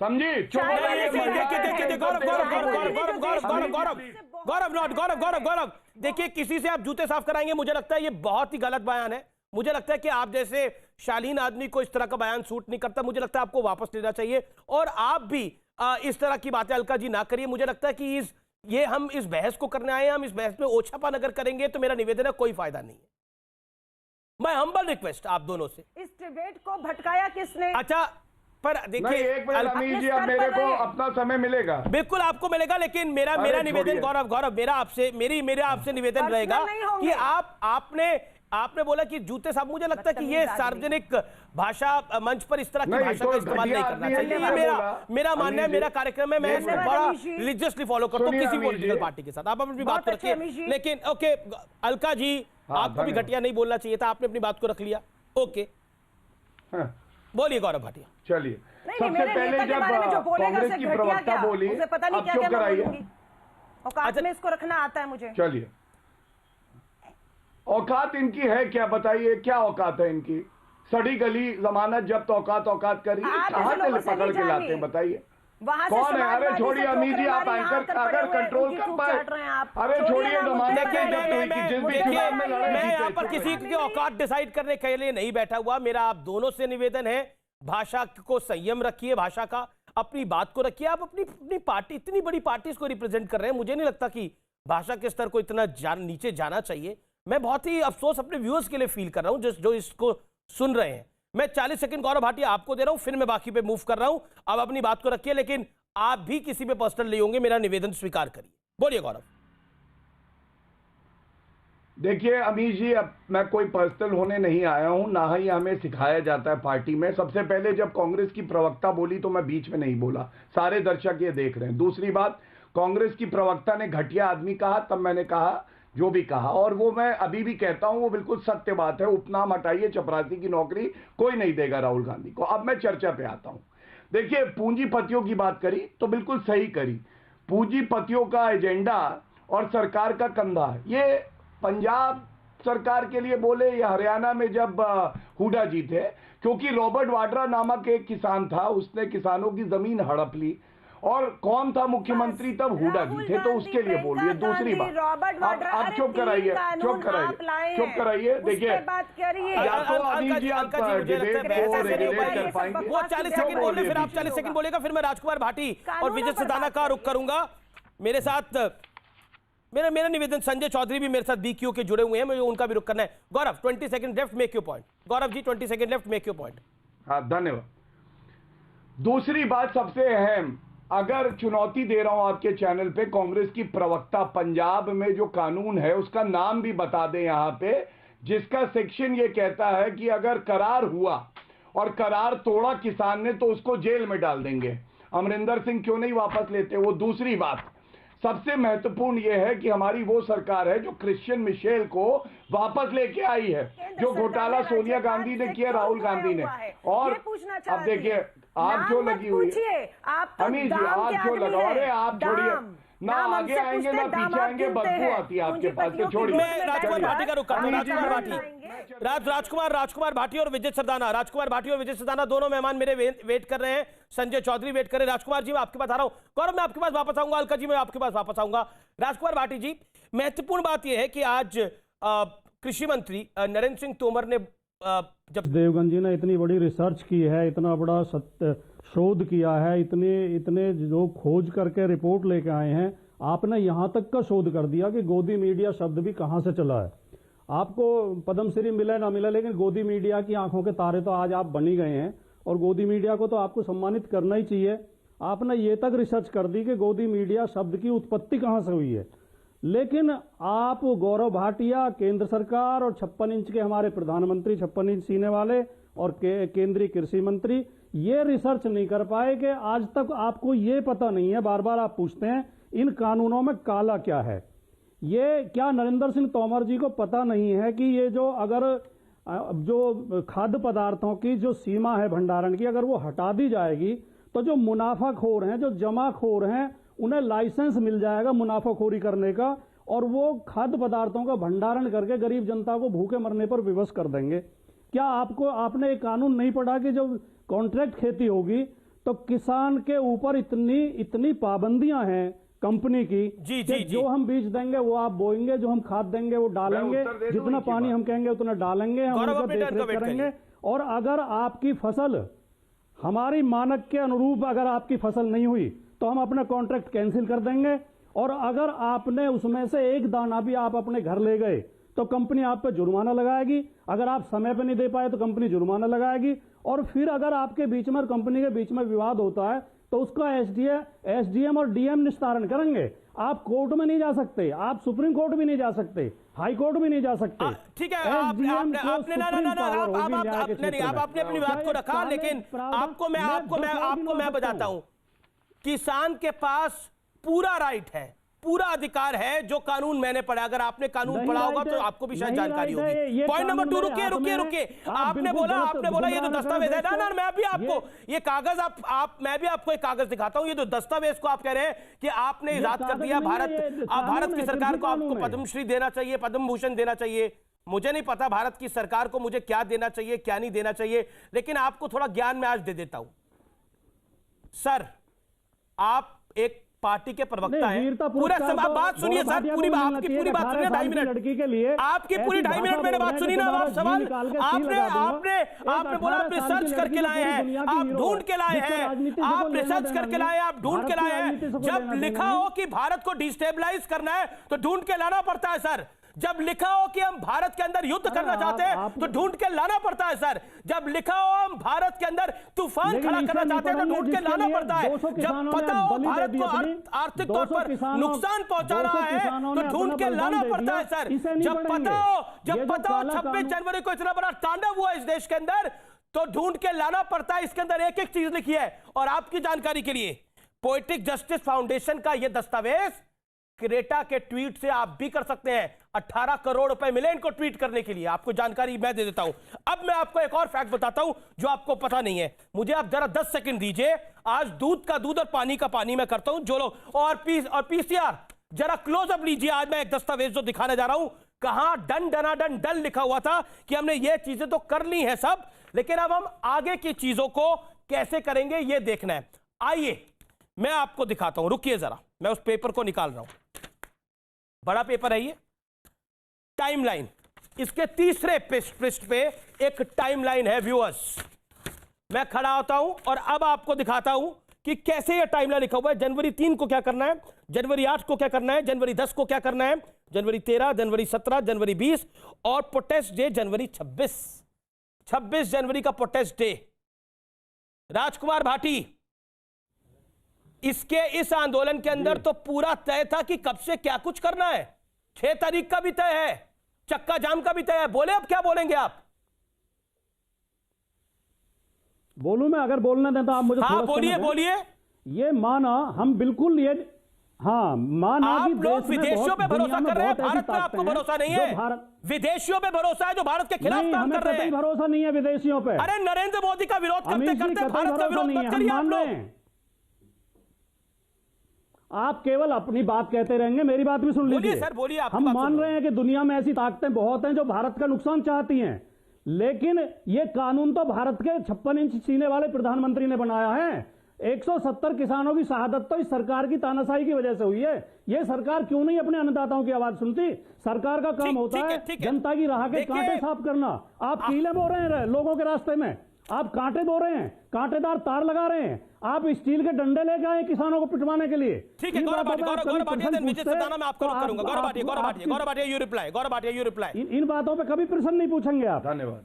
समझी? चुप चाय हो वाले जाइए, से मजाक देखिए, है, देखिए, इनको गौरव मुझे लगता है ये बहुत ही गलत बयान है। मुझे लगता है कि आप जैसे शालीन आदमी को इस तरह का बयान सूट नहीं करता। मुझे लगता है आपको वापस लेना चाहिए, और आप भी इस तरह की बातें अलका जी ना करिए। मुझे लगता है कि हम इस बहस को करने आए हैं, हम इस बहस में ओछापन अगर करेंगे तो मेरा निवेदन है कोई फायदा नहीं है। मैं हम्बल रिक्वेस्ट आप दोनों से, इस डिबेट को भटकाया किसने? अच्छा पर नहीं, देखिए एक मिनट अमीश जी, अब स्तर मेरे पर को रहिए। अपना समय मिलेगा। बिल्कुल आपको मिलेगा, लेकिन मेरा अरे निवेदन छोड़िए। गौरव मेरा आपसे निवेदन पर्सनल रहेगा नहीं होंगे। कि आपने बोला कि जूते साहब, मुझे लगता है कि ये बदतमीज आदमी। सार्वजनिक भाषा मंच पर इस तरह की नहीं, भाषा तो का इस्तेमाल नहीं घटिया करना आदमी है, चाहिए। ये ये बोला। मेरा मानना है, अमीश मेरा जी, कार्यक्रम है, मैं इसको धन्यवाद बड़ा अमीश जी। रिलीजियसली फॉलो करता हूँ सुनिए किसी अमीश पॉलिटिकल जी। पार्टी के साथ। आप अपनी बात बहुत को अच्छे अमीश रखिए, जी। लेकिन ओके अलका जी, हाँ, आपको भी धन्यवाद। घटिया नहीं बोलना चाहिए था, आपने अपनी बात को रख लिया। ओके हाँ, बोलिए गौरव भाटिया। चलिए, नहीं, सबसे मेरे पहले नेता के जब बारे में जो बोलेगा कांग्रेस उसे की घटिया प्रवक्ता क्या? बोली, उसे पता नहीं अब क्या चुप क्या मैं कराइए। बोलूंगी। औकात अच्छा। में इसको रखना आता है मुझे। चलिए, औकात इनकी है क्या, बताइए क्या औकात है इनकी? सड़ी गली जमानत जब्त, औकात करी, आप कहाँ ऐसे लोगों से से पकड़ नहीं के लाते जानिए। हैं, बताइए वहां से कौन है? अरे समाजवादी छोड़िए से अमीर जी, आप ठोकरें मारी, एंकर यहाँ अगर पर पड़े हुए कंट्रोल उनकी कर खूब पाए। चाट रहे हैं आप। अरे छोड़िए ना, जमानत मुद्दे देखिए, पर जब आइए। हुई, जिस भी मुद्दे चुनाव पर में आइए। लड़े मैं जीते, यहाँ पर चुप किसी रहिए। की औकात डिसाइड करने के लिए नहीं बैठा हुआ। मेरा आप दोनों से निवेदन है, भाषा को संयम रखिए, भाषा का अपनी बात को रखिए। आप अपनी पार्टी, इतनी बड़ी पार्टी को रिप्रेजेंट कर रहे हैं, मुझे नहीं लगता कि भाषा के स्तर को इतना नीचे जाना चाहिए। मैं बहुत ही अफसोस अपने व्यूअर्स के लिए फील कर रहा हूं जो इसको सुन रहे हैं। मैं 40 सेकंड गौरव भाटिया आपको दे रहा हूं, फिर मैं बाकी पे मूव कर रहा हूं। अब अपनी बात को रखिए, लेकिन आप भी किसी पे पर्सनल नहीं होंगे, मेरा निवेदन स्वीकार करिए। बोलिए गौरव। देखिए अमीश जी, अब मैं कोई पर्सनल होने नहीं आया हूं, ना ही हमें सिखाया जाता है पार्टी में। सबसे पहले जब कांग्रेस की प्रवक्ता बोली तो मैं बीच में नहीं बोला, सारे दर्शक ये देख रहे हैं। दूसरी बात, कांग्रेस की प्रवक्ता ने घटिया आदमी कहा, तब मैंने कहा जो भी कहा, और वो मैं अभी भी कहता हूं, वो बिल्कुल सत्य बात है। उपनाम हटाइए, चपरासी की नौकरी कोई नहीं देगा राहुल गांधी को। अब मैं चर्चा पे आता हूं। देखिए, पूंजीपतियों की बात करी तो बिल्कुल सही करी। पूंजीपतियों का एजेंडा और सरकार का कंधा, ये पंजाब सरकार के लिए बोले या हरियाणा में जब हुड्डा जी थे, क्योंकि रॉबर्ट वाड्रा नामक एक किसान था, उसने किसानों की जमीन हड़प ली। और कौन था मुख्यमंत्री तब? हुड्डा जी थे, तो उसके लिए बोलिए। दूसरी बात, अब चुप कराइए, चुप कराइए। देखिए, बात करिए। या तो अमीश जी आप डिबेट को रेगुलेट कर पाएंगे। वो 40 सेकंड बोल रहे, फिर आप 40 सेकंड बोलेगा, फिर मैं राजकुमार भाटी और विजय सिदाना का रुख करूंगा। मेरे साथ मेरा निवेदन, संजय चौधरी भी मेरे साथ बीक्यू के जुड़े हुए हैं, मुझे उनका भी रुख करना है। Gaurav 20 second left, make your point. Gaurav ji 20 second left, make your point. हाँ, धन्यवाद। दूसरी बात सबसे अहम, अगर चुनौती दे रहा हूं आपके चैनल पे, कांग्रेस की प्रवक्ता पंजाब में जो कानून है उसका नाम भी बता दें यहां पे, जिसका सेक्शन ये कहता है कि अगर करार हुआ और करार तोड़ा किसान ने तो उसको जेल में डाल देंगे। अमरिंदर सिंह क्यों नहीं वापस लेते वो? दूसरी बात सबसे महत्वपूर्ण यह है कि हमारी वो सरकार है जो क्रिश्चियन मिशेल को वापस लेके आई है, जो घोटाला सोनिया गांधी ने किया, राहुल गांधी ने। और अब देखिए, आप क्यों लगी हुई है अमीश जी, आप क्यों लगा? अरे आप छोड़िए ना, आगे आएंगे ना पीछे आएंगे, बदबू आती है आपके पास, तो छोड़िए। मैं राजकुमार भाटी का रुख करूंगा। राजकुमार भाटी, राजकुमार भाटी और विजय सरदाना, राजकुमार भाटी और विजय सरदाना दोनों मेहमान मेरे वेट कर रहे हैं। संजय चौधरी वेट कर रहे हैं। राजकुमार जी मैं आपके पास आ रहा हूं। गौरव मैं आपके पास वापस आऊंगा। अलका जी मैं आपके पास वापस आऊंगा। राजकुमार भाटी जी, महत्वपूर्ण बात यह है कि आज कृषि मंत्री नरेंद्र सिंह तोमर ने जब देवगन जी ने इतनी बड़ी रिसर्च की है, इतना बड़ा शोध किया है, इतने जो खोज करके रिपोर्ट लेके आए हैं, आपने यहाँ तक का शोध कर दिया कि गोदी मीडिया शब्द भी कहाँ से चला है। आपको पद्मश्री मिले ना मिले, लेकिन गोदी मीडिया की आंखों के तारे तो आज आप बनी गए हैं, और गोदी मीडिया को तो आपको सम्मानित करना ही चाहिए। आपने ये तक रिसर्च कर दी कि गोदी मीडिया शब्द की उत्पत्ति कहाँ से हुई है, लेकिन आप गौरव भाटिया, केंद्र सरकार और 56 इंच के हमारे प्रधानमंत्री, 56 इंच सीने वाले और केंद्रीय कृषि मंत्री ये रिसर्च नहीं कर पाए कि आज तक आपको ये पता नहीं है, बार बार आप पूछते हैं इन कानूनों में काला क्या है। ये क्या नरेंद्र सिंह तोमर जी को पता नहीं है कि ये जो अगर जो खाद्य पदार्थों की जो सीमा है भंडारण की, अगर वो हटा दी जाएगी तो जो मुनाफाखोर हैं, जो जमाखोर हैं, उन्हें लाइसेंस मिल जाएगा मुनाफाखोरी करने का और वो खाद्य पदार्थों का भंडारण करके गरीब जनता को भूखे मरने पर विवश कर देंगे। क्या आपने एक कानून नहीं पढ़ा कि जब कॉन्ट्रैक्ट खेती होगी तो किसान के ऊपर इतनी पाबंदियां हैं कंपनी की कि जो हम बीज देंगे वो आप बोएंगे, जो हम खाद देंगे वो डालेंगे, जितना पानी हम कहेंगे उतना डालेंगे, हम उनका देखरेख करेंगे। और अगर आपकी फसल हमारी मानक के अनुरूप अगर आपकी फसल नहीं हुई तो हम अपना कॉन्ट्रैक्ट कैंसिल कर देंगे। और अगर आपने उसमें से एक दाना भी आप अपने घर ले गए तो कंपनी आप पे जुर्माना लगाएगी। अगर आप समय पे नहीं दे पाए तो कंपनी जुर्माना लगाएगी। और फिर अगर आपके बीच में और कंपनी के बीच में विवाद होता है तो उसका एसडीएम और डीएम निस्तारण करेंगे। आप कोर्ट में नहीं जा सकते, आप सुप्रीम कोर्ट भी नहीं जा सकते, हाई कोर्ट भी नहीं जा सकते। ठीक है, आपने अपनी बात को रखा, लेकिन आपको मैं बताता हूं, किसान के पास पूरा राइट है, पूरा अधिकार है। जो कानून मैंने पढ़ा, अगर आपने कानून पढ़ा होगा तो आपको भी शायद जानकारी होगी। पॉइंट नंबर 2, रुकिए, आपने बोला ये तो दस्तावेज है ना, मैं भी आपको ये कागज मैं भी आपको एक कागज दिखाता हूं। ये तो दस्तावेज को आप कह रहे हैं कि आपने इजाद कर दिया, भारत की सरकार को आपको पद्मश्री देना चाहिए, पद्म भूषण देना चाहिए। मुझे नहीं पता भारत की सरकार को मुझे क्या देना चाहिए, क्या नहीं देना चाहिए, लेकिन आपको थोड़ा ज्ञान मैं आज दे देता हूं। सर, आप एक पार्टी के प्रवक्ता हैं, पूरा सब बात सुनिए सर, आपकी पूरी बात सुनिए, 2.5 मिनट लड़की के लिए आपकी पूरी 2.5 मिनट मेरे बात सुनिए ना। आप सवाल आपने बोला आप रिसर्च करके लाए हैं, आप ढूंढ के लाए हैं, आप रिसर्च करके लाए हैं, आप ढूंढ के लाए हैं। जब लिखा हो कि भारत को डिस्टेबलाइज करना है तो ढूंढ के लाना पड़ता है सर। जब लिखा हो कि हम भारत के अंदर युद्ध करना चाहते हैं तो ढूंढ के लाना पड़ता है सर। जब लिखा हो हम भारत के अंदर तूफान खड़ा करना चाहते हैं तो ढूंढ के लाना पड़ता है। जब पता हो भारत को आर्थिक तौर पर नुकसान पहुंचा रहा है तो ढूंढ के लाना पड़ता है सर। जब पता हो 26 जनवरी को इतना बड़ा तांडव हुआ इस देश के अंदर तो ढूंढ के लाना पड़ता है। इसके अंदर एक एक चीज लिखी है। और आपकी जानकारी के लिए, पोएटिक जस्टिस फाउंडेशन का यह दस्तावेज क्रेटा के ट्वीट से आप भी कर सकते हैं। 18 करोड़ रुपए मिले इनको ट्वीट करने के लिए। आपको जानकारी मैं दे देता हूं। अब मैं आपको एक और फैक्ट बताता हूं जो आपको पता नहीं है। मुझे आप जरा 10 सेकंड दीजिए। आज दूध का दूध और पानी का पानी मैं करता हूं जो लोग और पीसीआर जरा क्लोजअप लीजिए। आज मैं एक दस्तावेज जो दिखाने जा रहा हूं, कहां डन डनाडन डन लिखा हुआ था कि हमने ये चीजें तो कर ली है सब, लेकिन अब हम आगे की चीजों को कैसे करेंगे ये देखना है। आइए मैं आपको दिखाता हूं, रुकिए जरा, मैं उस पेपर को निकाल रहा हूं। बड़ा पेपर है ये, टाइमलाइन। इसके तीसरे पृष्ठ पे एक टाइमलाइन है व्यूअर्स। मैं खड़ा होता हूं और अब आपको दिखाता हूं कि कैसे ये टाइमलाइन लिखा हुआ है। जनवरी 3 को क्या करना है, जनवरी 8 को क्या करना है, जनवरी 10 को क्या करना है, जनवरी 13, जनवरी 17, जनवरी 20 और प्रोटेस्ट डे जनवरी 26 जनवरी का प्रोटेस्ट डे। राजकुमार भाटी, इस आंदोलन के अंदर तो पूरा तय था कि कब से क्या कुछ करना है। 6 तारीख का भी तय है, चक्का जाम का भी तय है। बोले अब क्या बोलेंगे आप? बोलूं मैं? अगर बोलना दें तो आप मुझे हाँ बोलिए। ये माना हम बिल्कुल ये माना आप लोग विदेशियों पे भरोसा कर रहे हैं, भारत पे आपको भरोसा नहीं है। विदेशियों पे भरोसा है जो भारत के खिलाफ काम कर रहे हैं। भरोसा नहीं है विदेशियों पे। अरे नरेंद्र मोदी का विरोध करते करते भारत का विरोध मत करिए आप लोग। आप केवल अपनी बात कहते रहेंगे, मेरी बात भी सुन लीजिए। सर बोलिए। हम मान रहे हैं कि दुनिया में ऐसी ताकतें बहुत हैं जो भारत का नुकसान चाहती हैं, लेकिन ये कानून तो भारत के 56 इंच सीने वाले प्रधानमंत्री ने बनाया है। 170 किसानों की शहादत तो इस सरकार की तानाशाही की वजह से हुई है। ये सरकार क्यों नहीं अपने अन्नदाताओं की आवाज सुनती? सरकार का काम होता है जनता की राह के कांटे साफ करना। आप कीले बो रहे हैं लोगों के रास्ते में, आप कांटे बो रहे हैं, कांटेदार तार लगा रहे हैं, आप स्टील के डंडे लेके आए किसानों को पिटवाने के लिए। ठीक है, गौरव भाटिया यू रिप्लाई। इन बातों पे कभी प्रश्न नहीं पूछेंगे आप। धन्यवाद।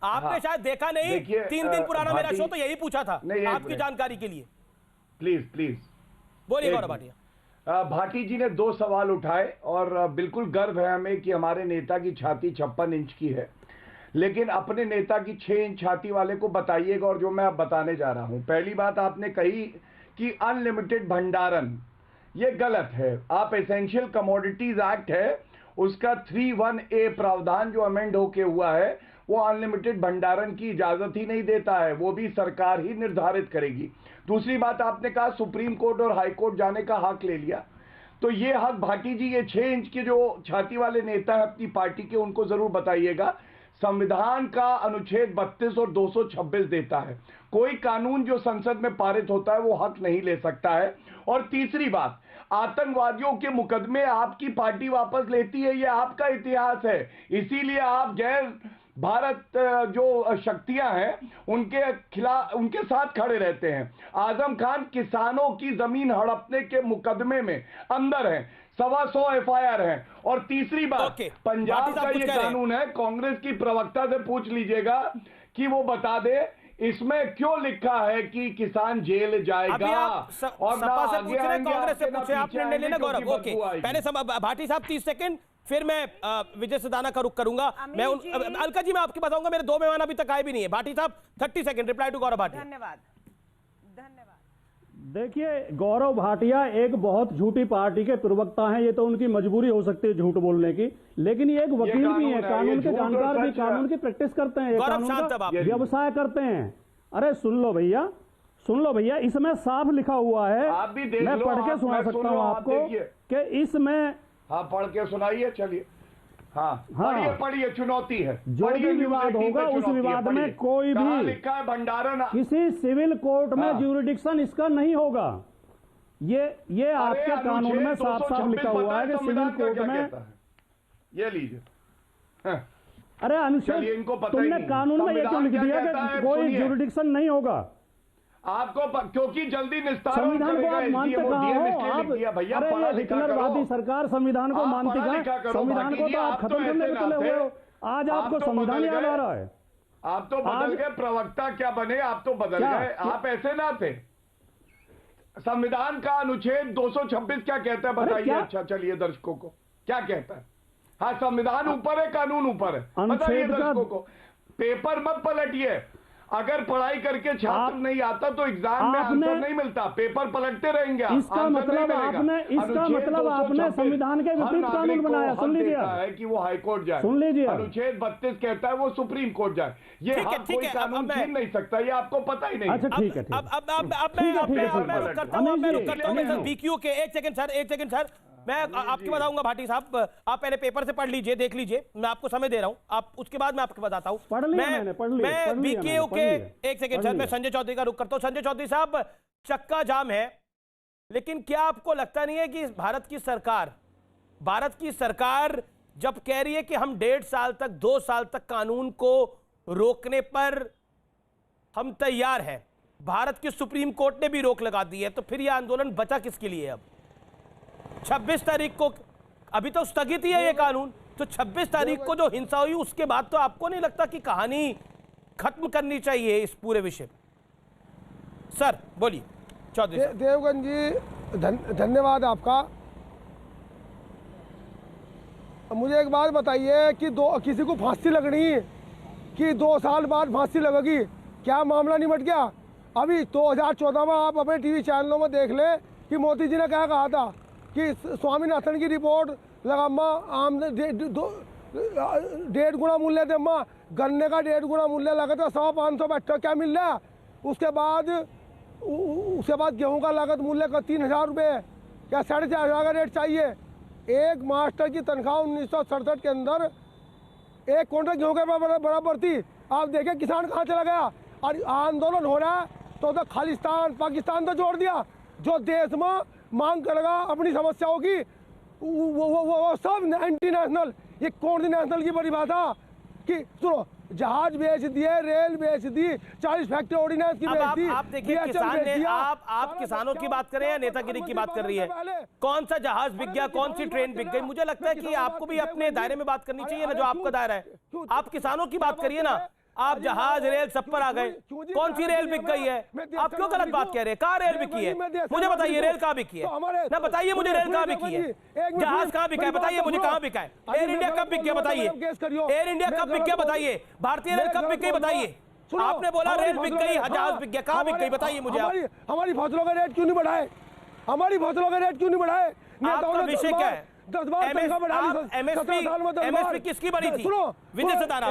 आपने शायद देखा नहीं, 3 दिन पुराना मेरा शो तो यही पूछा था आपकी जानकारी के लिए। प्लीज बोलिए गौरव भाटिया। भाटी जी ने 2 सवाल उठाए और बिल्कुल गर्व है हमें कि हमारे नेता की छाती 56 इंच की है, लेकिन अपने नेता की 6 इंच छाती वाले को बताइएगा। और जो मैं अब बताने जा रहा हूं, पहली बात आपने कही कि अनलिमिटेड भंडारण, ये गलत है। आप एसेंशियल कमोडिटीज एक्ट है उसका 3(1)A प्रावधान जो अमेंड होके हुआ है वो अनलिमिटेड भंडारण की इजाजत ही नहीं देता है, वो भी सरकार ही निर्धारित करेगी। दूसरी बात आपने कहा सुप्रीम कोर्ट और हाई कोर्ट जाने का हक ले लिया, तो ये हक भाटी जी, ये 6 इंच के जो छाती वाले नेता है अपनी पार्टी के, उनको जरूर बताइएगा। संविधान का अनुच्छेद 32 और 226 देता है, कोई कानून जो संसद में पारित होता है वो हक नहीं ले सकता है। और तीसरी बात, आतंकवादियों के मुकदमे आपकी पार्टी वापस लेती है, ये आपका इतिहास है, इसीलिए आप गैर भारत जो शक्तियां हैं उनके खिलाफ, उनके साथ खड़े रहते हैं। आजम खान किसानों की जमीन हड़पने के मुकदमे में अंदर हैं, 125 FIR हैं। और तीसरी बात, पंजाब का ये कानून है, कांग्रेस की प्रवक्ता से पूछ लीजिएगा कि वो बता दे इसमें क्यों लिखा है कि किसान जेल जाएगा। और सपा से पूछ रहे, कांग्रेस से पूछे, आप निर्णय लेना गौरव। ओके, पहले भाटी साहब 30 सेकंड, फिर मैं विजय सदाना का रुख करूंगा। मैं अलका जी मैं आपके बताऊंगा, मेरे 2 मेहमान अभी तक आए भी नहीं है। भाटी साहब 30 सेकंड, रिप्लाई टू गौरव भाटी। धन्यवाद। देखिए, गौरव भाटिया एक बहुत झूठी पार्टी के प्रवक्ता हैं, ये तो उनकी मजबूरी हो सकती है झूठ बोलने की, लेकिन ये एक वकील भी हैं, कानून के जानकार भी, कानून की प्रैक्टिस करते हैं, कानून का व्यवसाय करते हैं। अरे सुन लो भैया, सुन लो भैया, इसमें साफ लिखा हुआ है, मैं पढ़ के सुना सकता हूं आपको कि इसमें। हाँ, पढ़ के सुनाइए, चलिए। हाँ, पढ़िए, चुनौती है। जो भी विवाद होगा उस विवाद में कोई भी लिखा है भंडारण, किसी सिविल कोर्ट में ज्यूरिडिक्शन इसका नहीं होगा। ये आपके कानून में साफ साफ लिखा हुआ है कि सिविल कोर्ट में। ये लीजिए। अरे अनुच्छेद, तुमने कानून में ये क्यों लिख दिया कि कोई ज्यूरिडिक्शन नहीं होगा? आपको क्योंकि जल्दी निस्तारण संविधान को आप मानते कहाँ हो आप? अरे ये हिटलरवादी सरकार संविधान को मानती कहाँ? संविधान को तो आप खत्म करने में चले हुए हो, आज आपको संविधान याद आ रहा है। आप तो बदल गए, प्रवक्ता क्या बने, आप तो बदल गए, आप ऐसे ना थे। संविधान का अनुच्छेद 226 क्या कहता है बताइए। अच्छा, चलिए दर्शकों को क्या कहता है। हाँ, संविधान ऊपर है, कानून ऊपर है, बताइए दर्शकों को। पेपर मत पलटिए, अगर पढ़ाई करके छात्र नहीं आता तो एग्जाम में आंसर नहीं मिलता, पेपर पलटते रहेंगे। इसका मतलब आपने संविधान के विपरीत कानून बनाया। सुन लीजिए, है कि वो हाई कोर्ट जाए, सुन लीजिए, अनुच्छेद 32 कहता है वो सुप्रीम कोर्ट जाए। ये कोई कानून छीन नहीं सकता, ये आपको पता ही नहीं। अच्छा ठीक है, बीक्यू के 1 सेकंड सर, मैं आपको बताऊंगा। भाटी साहब आप पहले पेपर से पढ़ लीजिए, देख लीजिए, मैं आपको समय दे रहा हूं, आप उसके बाद मैं आपको बताता हूं। मैं बीकेयू के 1 सेकंड सर, मैं संजय चौधरी का रुख करता हूं। संजय चौधरी साहब, चक्का जाम है, लेकिन क्या आपको लगता नहीं है कि भारत की सरकार जब कह रही है कि हम 1.5 साल तक 2 साल तक कानून को रोकने पर हम तैयार हैं, भारत की सुप्रीम कोर्ट ने भी रोक लगा दी है, तो फिर यह आंदोलन बचा किसके लिए? अब 26 तारीख को अभी तो स्थगित ही है ये कानून, तो 26 तारीख को जो हिंसा हुई उसके बाद तो आपको नहीं लगता कि कहानी खत्म करनी चाहिए इस पूरे विषय? सर बोलिए चौधरी साहब। देवगन जी धन्यवाद आपका। मुझे एक बात बताइए कि किसी को फांसी लगनी कि 2 साल बाद फांसी लगेगी, क्या मामला निपट गया? अभी 2014 में आप अपने टीवी चैनलों में देख ले कि मोदी जी ने क्या कहा था कि स्वामीनाथन की रिपोर्ट लगामा आम 1.5 गुना मूल्य दे, गन्ने का 1.5 गुना मूल्य लगा था, 100-500 बैठा क्या मिल रहा है? उसके बाद गेहूं का लागत मूल्य का 3,000 रुपये या 4,500 का रेट चाहिए। एक मास्टर की तनख्वाह 1967 के अंदर 1 क्विंटल गेहूं के बराबर थी। आप देखें किसान कहाँ चला गया। और आंदोलन हो रहा है तो खालिस्तान पाकिस्तान तो जोड़ दिया, जो देश में मांग करेगा अपनी समस्याओं की वो सब एंटी नेशनल। ये कौन सी नेशनल की बड़ी बात है कि सुनो, जहाज बेच दिए, रेल बेच दी, 40 फैक्ट्री ऑर्डिनेंस की बेच दी। आप देखिए, किसान ने आप किसानों की बात कर रहे हैं, नेतागिरी की बात कर रही है। कौन सा जहाज बिक गया, कौन सी ट्रेन बिक गई? मुझे लगता है कि आपको भी अपने दायरे में बात करनी चाहिए ना, जो आपका दायरा है। आप किसानों की बात करिए ना, आप जहाज रेल सब पर आ गए। कौन सी रेल बिक गई है? आप क्यों गलत बात कह रहे हैं? कहाँ रेल बिकी है? मुझे बताइए रेल कहाँ बिकी है ना, बताइए मुझे रेल कहाँ बिकी है, जहाज कहाँ बिका है बताइए मुझे, कहाँ बिका है? एयर इंडिया कब बिक गया बताइए, एयर इंडिया कब बिक गया बताइए, भारतीय रेल कब बिक गई बताइए। आपने बोला रेल बिक गई, जहाज बिक गया, कहाँ बिक गई बताइए मुझे। हमारी फसलों का रेट क्यों नहीं बढ़ाए? हमारी फसलों का रेट क्यों नहीं बढ़ाए? आपका विषय क्या है? एमएसपी किसकी बड़ी थी? विजय सदाना,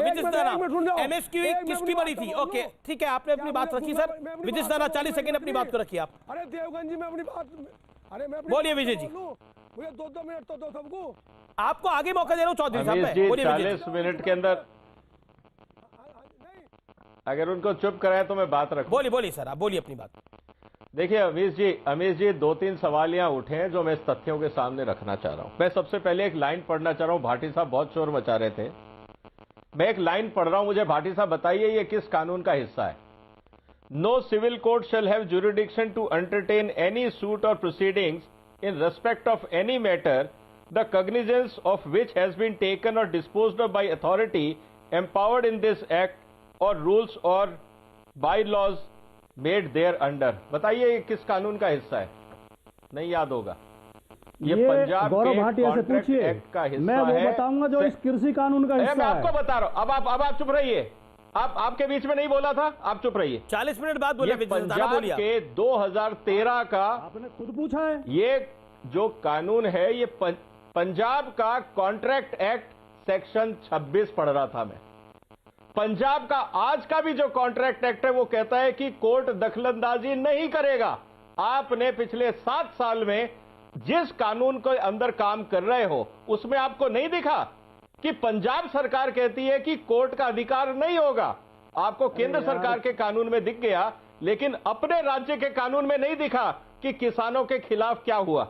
एमएसपी किसकी बड़ी थी? ओके ठीक है, आपने अपनी बात रखी सर। विजय सदाना 40 सेकंड अपनी बात को रखिए आप। अरे देवगन जी मैं अपनी बात, अरे मैं बोलिए विजय जी। मुझे 2-2 मिनट तो दो सबको। आपको आगे मौका दे रहा हूँ चौधरी साहब। बोलिए 40 मिनट के अंदर अगर उनको चुप कराए तो मैं बात रखूं। बोलिए सर, आप बोलिए अपनी बात। देखिए अमीश जी 2-3 सवाल यहाँ उठे हैं जो मैं इस तथ्यों के सामने रखना चाह रहा हूं। मैं सबसे पहले एक लाइन पढ़ना चाह रहा हूं। भाटी साहब बहुत शोर मचा रहे थे, मैं एक लाइन पढ़ रहा हूं, मुझे भाटी साहब बताइए ये किस कानून का हिस्सा है। No civil court shall have jurisdiction to undertake any suit or proceedings in respect of any matter the cognizance of which has been taken or disposed of by authority empowered in this act or rules or bylaws made thereunder. बताइए ये किस कानून का हिस्सा है? नहीं याद होगा। ये पंजाब गौरव के भाटिया से कॉन्ट्रैक्ट पूछिए, एक्ट का हिस्सा मैं वो बताऊंगा जो इस कृषि कानून का हिस्सा है। मैं आपको बता रहा हूं। अब आप चुप रहिए। आपके बीच में नहीं बोला था, आप चुप रहिए। 40 मिनट बाद बोलिए। पंजाब के 2013 का आपने खुद पूछा है। ये जो कानून है ये पंजाब का कॉन्ट्रैक्ट एक्ट सेक्शन 26 पढ़ रहा था मैं। पंजाब का आज का भी जो कॉन्ट्रैक्ट एक्ट है वो कहता है कि कोर्ट दखलंदाजी नहीं करेगा। आपने पिछले 7 साल में जिस कानून के अंदर काम कर रहे हो उसमें आपको नहीं दिखा कि पंजाब सरकार कहती है कि कोर्ट का अधिकार नहीं होगा। आपको केंद्र सरकार के कानून में दिख गया, लेकिन अपने राज्य के कानून में नहीं दिखा कि किसानों के खिलाफ क्या हुआ।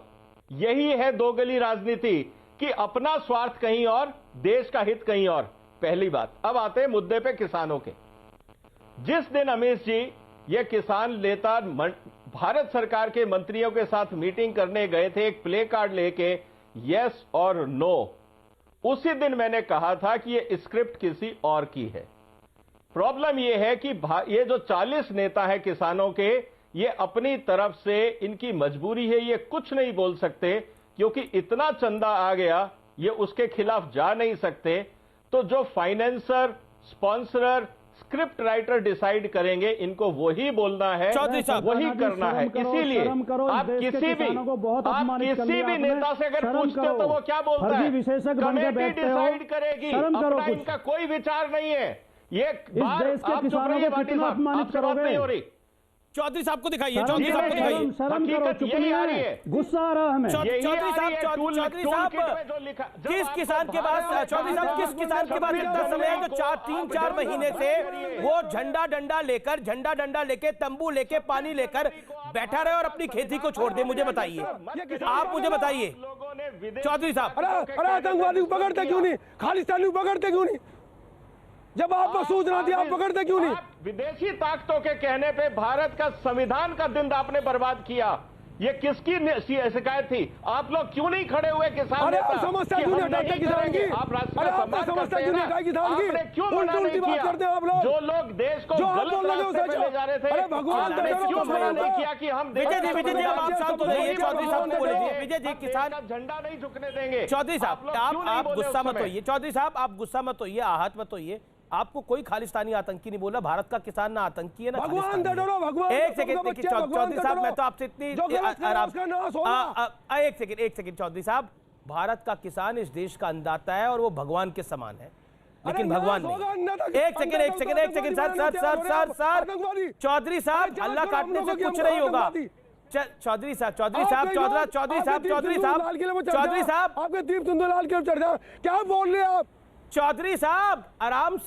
यही है दोगली राजनीति कि अपना स्वार्थ कहीं और, देश का हित कहीं और। पहली बात। अब आते हैं मुद्दे पे किसानों के। जिस दिन अमीश जी ये किसान नेता भारत सरकार के मंत्रियों के साथ मीटिंग करने गए थे एक प्ले कार्ड लेके यस और नो, उसी दिन मैंने कहा था कि ये स्क्रिप्ट किसी और की है। प्रॉब्लम ये है कि ये जो 40 नेता है किसानों के, ये अपनी तरफ से इनकी मजबूरी है, ये कुछ नहीं बोल सकते क्योंकि इतना चंदा आ गया, ये उसके खिलाफ जा नहीं सकते। तो जो financer, sponsorer, script writer decide करेंगे, इनको वही बोलना है, वही करना है। इसीलिए आप किसी भी नेता से अगर पूछते हो तो वो क्या बोलता है? कमेटी डिसाइड करेगी, अपना इनका कोई विचार नहीं है। ये बात आप चुप रहिए भाटी साहब, आपसे बात नहीं हो रही। चौधरी साहब को दिखाइए, चौधरी साहब को दिखाइए। हकीकत यही आ रही है, गुस्सा आ रहा है हमें। चौधरी साहब किस किसान के पास, चौधरी साहब किस किसान के पास इतना समय है जो 3-4 महीने से वो झंडा डंडा लेके तंबू लेके पानी लेकर बैठा रहे और अपनी खेती को छोड़ दे? मुझे बताइए, आप मुझे बताइए चौधरी साहब। अरे आतंकवादी को पकड़ते क्यों नहीं? खालिस्तानी को पकड़ते क्यों नहीं? जब आपको सूचना थी आप पकड़ते क्यों नहीं? विदेशी ताकतों के कहने पे भारत का संविधान का दिन आपने बर्बाद किया। ये किसकी शिकायत थी? आप लोग क्यों नहीं खड़े हुए किसान नेता? समस्या क्यों नहीं हटाते किसान की? आप राष्ट्र का समस्या क्यों नहीं हटाई किसान की? आपने क्यों मना नहीं किया? आप लोग जो लोग देश को गलत रास्ते पे ले जा रहे थे, आपने क्यों मना नहीं किया कि हम विजय जी आप शांत हो जाइए। चौधरी साहब को बोलिए, विजय जी किसान का झंडा नहीं झुकने देंगे। चौधरी साहब आप गुस्सा मत होइए, चौधरी साहब आप गुस्सा मत होइए, आहत मत होइए। आपको कोई खालिस्तानी आतंकी नहीं बोला। भारत का किसान ना आतंकी है ना भगवान दे डरो, भगवान। एक सेकंड चौधरी साहब, मैं तो आपसे इतनी आराम, एक सेकंड चौधरी साहब, भारत का किसान इस देश का अन्नदाता है और वो भगवान के समान है, लेकिन भगवान नहीं। एक सेकंड सर चौधरी साहब, हल्ला काटने से कुछ नहीं होगा। चौधरी साहब आपके दीप सुंदरलाल के चढ़ जाओ, क्या बोल रहे हैं आप? चौधरी साहब आराम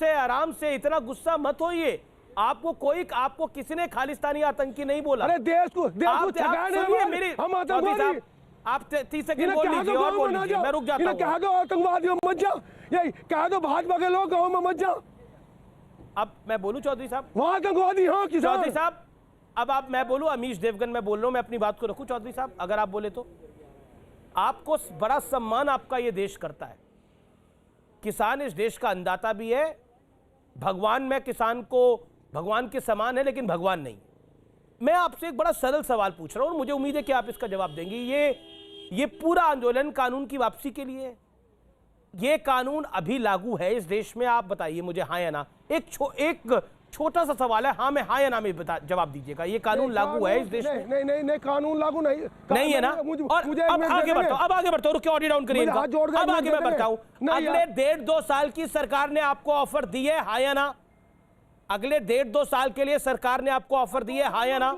से, इतना गुस्सा मत होइए। आपको किसी ने खालिस्तानी आतंकी नहीं बोला। अरे देश को मेरी हम आतंकवादी, आप 30 सेकंड बोल लीजिए और बोल लीजिए, मैं रुक जाता हूं। कह दो आतंकवादियों मत जाओ, यही कह दो भाजपा के लोग गांव में मत जाओ। अब मैं बोलूं चौधरी साहब? वहां आतंकवादी हाँ किसान। चौधरी साहब अब आप, मैं बोलूं अमीश देवगन मैं बोल रहा हूं, मैं अपनी बात को रखूं चौधरी साहब, अगर आप बोले तो। आपको बड़ा सम्मान आपका ये देश करता है। किसान इस देश का अन्नदाता भी है, भगवान में किसान को भगवान के समान है लेकिन भगवान नहीं। मैं आपसे एक बड़ा सरल सवाल पूछ रहा हूं और मुझे उम्मीद है कि आप इसका जवाब देंगे। ये पूरा आंदोलन कानून की वापसी के लिए है? ये कानून अभी लागू है इस देश में? आप बताइए मुझे, हाँ या ना। एक छोटा सा सवाल है, हाँ में हाँ या ना में जवाब दीजिएगा। ये कानून लागू है इस देश में? नहीं, कानून लागू नहीं है ना। और अब आगे बढ़ता हूं, रुकिए, ऑडियो डाउन करिए इनका। अब आगे मैं बढ़ता हूं। अगले 1.5-2 साल की सरकार ने आपको ऑफर दी है, हाँ या ना? अगले 1.5-2 साल के लिए सरकार ने आपको ऑफर दी है, हाँ या ना?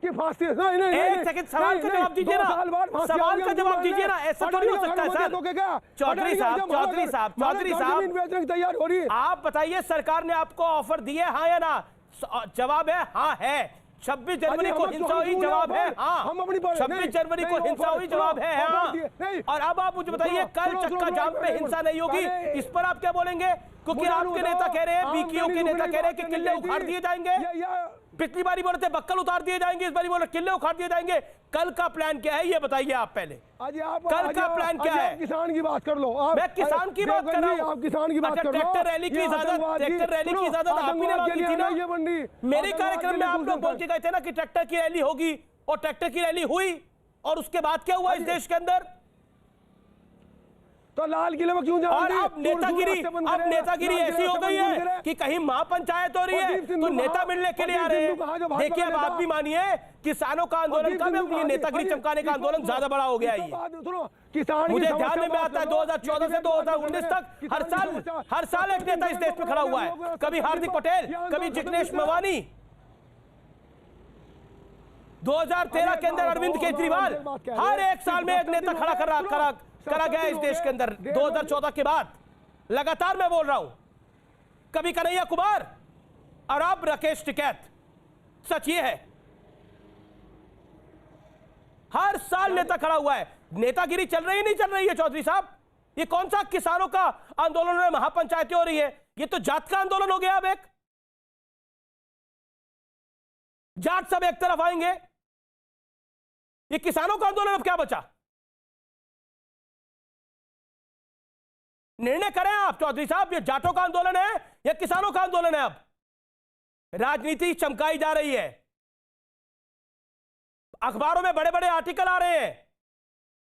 कि फांसी एक सेकंड, सवाल का जवाब दीजिए ना, सवाल का जवाब दीजिए ना। ऐसा थोड़ी हो सकता है सर। चौधरी साहब तैयार हो रही है। आप बताइए, सरकार ने आपको ऑफर दी है, हाँ या ना? जवाब है हाँ है। 26 जनवरी को हिंसा हुई, जवाब है हाँ। 26 जनवरी को हिंसा हुई, जवाब है हाँ। और अब आप मुझे बताइए, कल चक्का जाम पे हिंसा नहीं होगी, इस पर आप क्या बोलेंगे? क्योंकि आपके नेता कह रहे हैं, बीकेओ के नेता कह रहे हैं कि किले उखाड़ दिए जाएंगे। पिछली बारी बोले थे बक्कल उतार दिए जाएंगे, इस बारी बोले किले उखाड़ दिए जाएंगे। कल का प्लान क्या है ये बताइए आप पहले। कल का प्लान क्या है? किसान की बात कर लो। मैं किसान की बात कर रहा हूँ। आप किसान की बात कर लो। ट्रैक्टर रैली की इजाजत आप ही ने मांगी थी ना। मेरे कार्यक्रम में आप लोग बोल के गए थे ना कि ट्रैक्टर की रैली होगी, और ट्रैक्टर की रैली हुई, और उसके बाद क्या हुआ इस देश के अंदर? तो लाल किले में क्यों जा और अब नेतागिरी ऐसी हो गई है कि कहीं महापंचायत हो रही है तो नेता मिलने के लिए आ रहे हैं। देखिए, अब आप भी मानिए, किसानों का आंदोलन कम है, ये नेतागिरी चमकाने का आंदोलन ज्यादा बड़ा हो गया है। मुझे ध्यान में आता है 2014 से 2019 तक हर साल एक नेता इस देश में खड़ा हुआ है। कभी हार्दिक पटेल, कभी जिग्नेश मेवानी, 2013 के अंदर अरविंद केजरीवाल। हर एक साल में एक नेता खड़ा करा गया इस देश के अंदर। 2014 के बाद लगातार मैं बोल रहा हूं, कभी कन्हैया कुमार और अब राकेश टिकैत। सच ये है, हर साल नेता खड़ा हुआ है। नेतागिरी चल रही नहीं चल रही है चौधरी साहब? ये कौन सा किसानों का आंदोलन है, महापंचायतें हो रही है? ये तो जात का आंदोलन हो गया। अब एक जाट सब एक तरफ आएंगे, ये किसानों का आंदोलन अब क्या बचा? निर्णय करें आप चौधरी साहब, ये जाटों का आंदोलन है या किसानों का आंदोलन है? अब राजनीति चमकाई जा रही है, अखबारों में बड़े बड़े आर्टिकल आ रहे हैं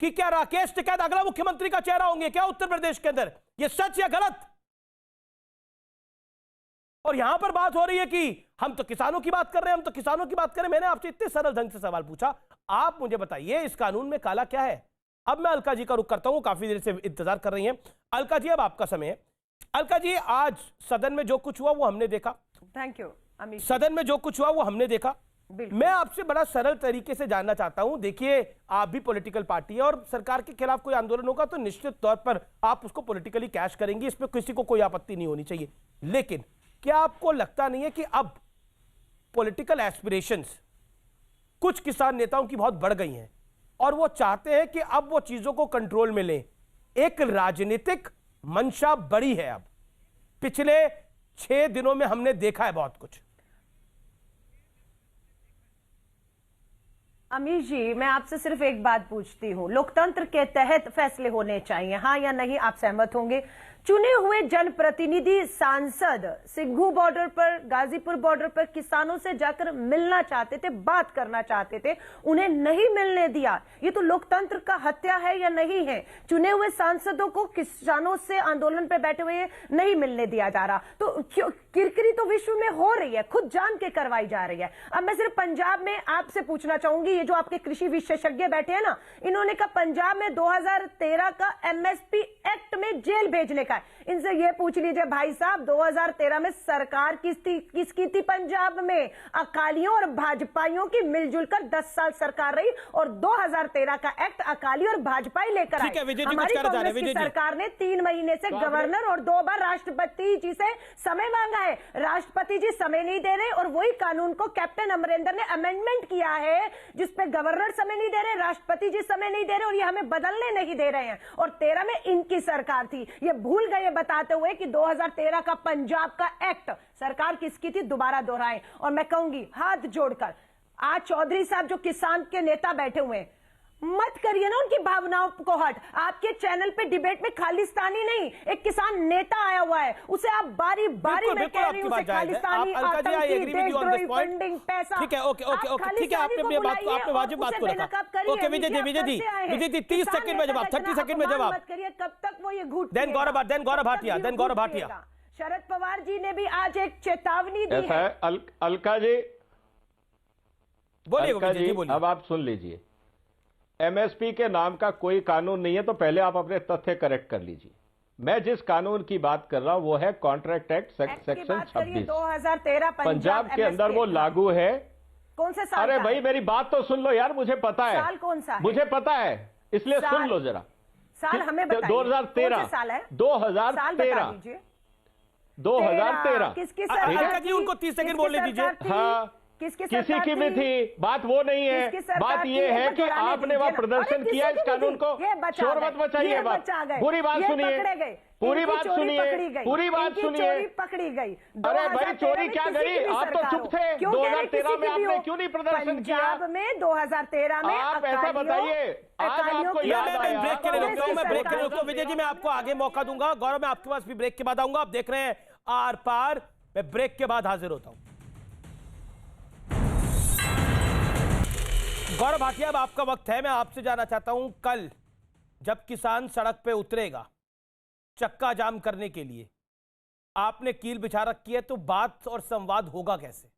कि क्या राकेश टिकैत अगला मुख्यमंत्री का चेहरा होंगे क्या उत्तर प्रदेश के अंदर? ये सच या गलत? और यहां पर बात हो रही है कि हम तो किसानों की बात कर रहे हैं, हम तो किसानों की बात कर रहे हैं। मैंने आपसे इतने सरल ढंग से सवाल पूछा, आप मुझे बताइए इस कानून में काला क्या है? अब मैं अलका जी का रुख करता हूं, काफी देर से इंतजार कर रही हैं। अलका जी, अब आपका समय है। अलका जी, आज सदन में जो कुछ हुआ वो हमने देखा। Thank you Amit. सदन में जो कुछ हुआ वो हमने देखा। मैं आपसे बड़ा सरल तरीके से जानना चाहता हूं। देखिए, आप भी पॉलिटिकल पार्टी है और सरकार के खिलाफ कोई आंदोलन होगा तो निश्चित तौर पर आप उसको पॉलिटिकली कैश करेंगे, इसमें किसी को कोई आपत्ति नहीं होनी चाहिए। लेकिन क्या आपको लगता नहीं है कि अब पॉलिटिकल एस्पिरेशंस कुछ किसान नेताओं की बहुत बढ़ गई हैं और वो चाहते हैं कि अब वो चीजों को कंट्रोल में लें? एक राजनीतिक मंशा बड़ी है। अब पिछले 6 दिनों में हमने देखा है बहुत कुछ। अमीर जी, मैं आपसे सिर्फ एक बात पूछती हूं, लोकतंत्र के तहत फैसले होने चाहिए, हाँ या नहीं? आप सहमत होंगे? चुने हुए जनप्रतिनिधि सांसद सिंघू बॉर्डर पर, गाजीपुर बॉर्डर पर किसानों से जाकर मिलना चाहते थे, बात करना चाहते थे, उन्हें नहीं मिलने दिया। ये तो लोकतंत्र का हत्या है या नहीं है? चुने हुए सांसदों को किसानों से आंदोलन पे बैठे हुए नहीं मिलने दिया जा रहा, तो किरकिरी तो विश्व में हो रही है, खुद जान के करवाई जा रही है। अब मैं सिर्फ पंजाब में आपसे पूछना चाहूंगी, ये जो आपके कृषि विशेषज्ञ बैठे हैं ना, इन्होंने कहा पंजाब में 2013 का एमएसपी एक्ट में जेल भेजने का। इनसे ये पूछ लीजिए भाई साहब, 2013 में सरकार किसकी थी पंजाब में? अकालियों और भाजपाइयों की मिलजुल कर 10 साल सरकार रही और 2013 का एक्ट अकाली और भाजपाई लेकर आए। हमारी कांग्रेस की सरकार ने 3 महीने से गवर्नर और 2 बार राष्ट्रपति जी से समय मांगा है। राष्ट्रपति जी समय नहीं दे रहे और वही कानून को कैप्टन अमरिंदर ने अमेंडमेंट किया है जिसपे गवर्नर समय नहीं दे रहे, राष्ट्रपति जी समय नहीं दे रहे और ये हमें बदलने नहीं दे रहे हैं। और 13 में इनकी सरकार थी। ये भूल गए बताते हुए कि 2013 का पंजाब का एक्ट सरकार किसकी थी, दोबारा दोहराएं। और मैं कहूंगी हाथ जोड़कर, आज चौधरी साहब जो किसान के नेता बैठे हुए हैं, मत करिए ना उनकी भावनाओं को हट। आपके चैनल पे डिबेट में खालिस्तानी नहीं, एक किसान नेता आया हुआ है, उसे आप बारी बारी में कह रही हूं खालिस्तानी, आतंकी, देशद्रोही, फंडिंग, पैसा। ठीक है, ओके ओके ओके, ठीक है, आपने वाजिब बात को रखा। ओके विजय जी 30 सेकंड में जवाब, 30 सेकंड में जवाब मत करिए, कब तक वो ये घूट देन गौरव भाटिया। शरद पवार जी ने भी आज एक चेतावनी दी ऐसा है अलका जी, बोलिए। अब आप सुन लीजिए, एमएसपी के नाम का कोई कानून नहीं है, तो पहले आप अपने तथ्य करेक्ट कर लीजिए। मैं जिस कानून की बात कर रहा हूं वो है कॉन्ट्रैक्ट एक्ट सेक्शन 26 2013 पंजाब के अंदर वो लागू है। कौन से साल? अरे भाई मेरी बात तो सुन लो यार, मुझे पता है साल कौन सा है? मुझे पता है, इसलिए सुन लो जरा। साल हमें बताइए, 2013 साल है? 2013 किसकी सरकार थी? उनको 30 सेकंड बोलने दीजिए। हाँ, किसी की भी थी, बात वो नहीं है। बात ये है कि आपने वह प्रदर्शन किया इस कानून को। शोर मत मचाइए, बात पूरी बात सुनिए, पूरी बात सुनिए, पूरी बात सुनिए। पकड़ी गई। अरे भाई चोरी क्या गई, आप तो चुप थे। 2013 में आपने क्यों नहीं प्रदर्शन किया? पंजाब में 2013 में आप ऐसा बताइए, आज आपको याद आया। ब्रेक के लिए रुकता हूं विजय जी, मैं आपको आगे मौका दूंगा। गौरव, मैं आपके पास भी ब्रेक के बाद आऊंगा। आप देख रहे हैं आर पार, मैं ब्रेक के बाद हाजिर होता हूं। गौरव भाटिया, अब आपका वक्त है। मैं आपसे जानना चाहता हूं, कल जब किसान सड़क पे उतरेगा चक्का जाम करने के लिए, आपने कील बिछा रखी है, तो बात और संवाद होगा कैसे?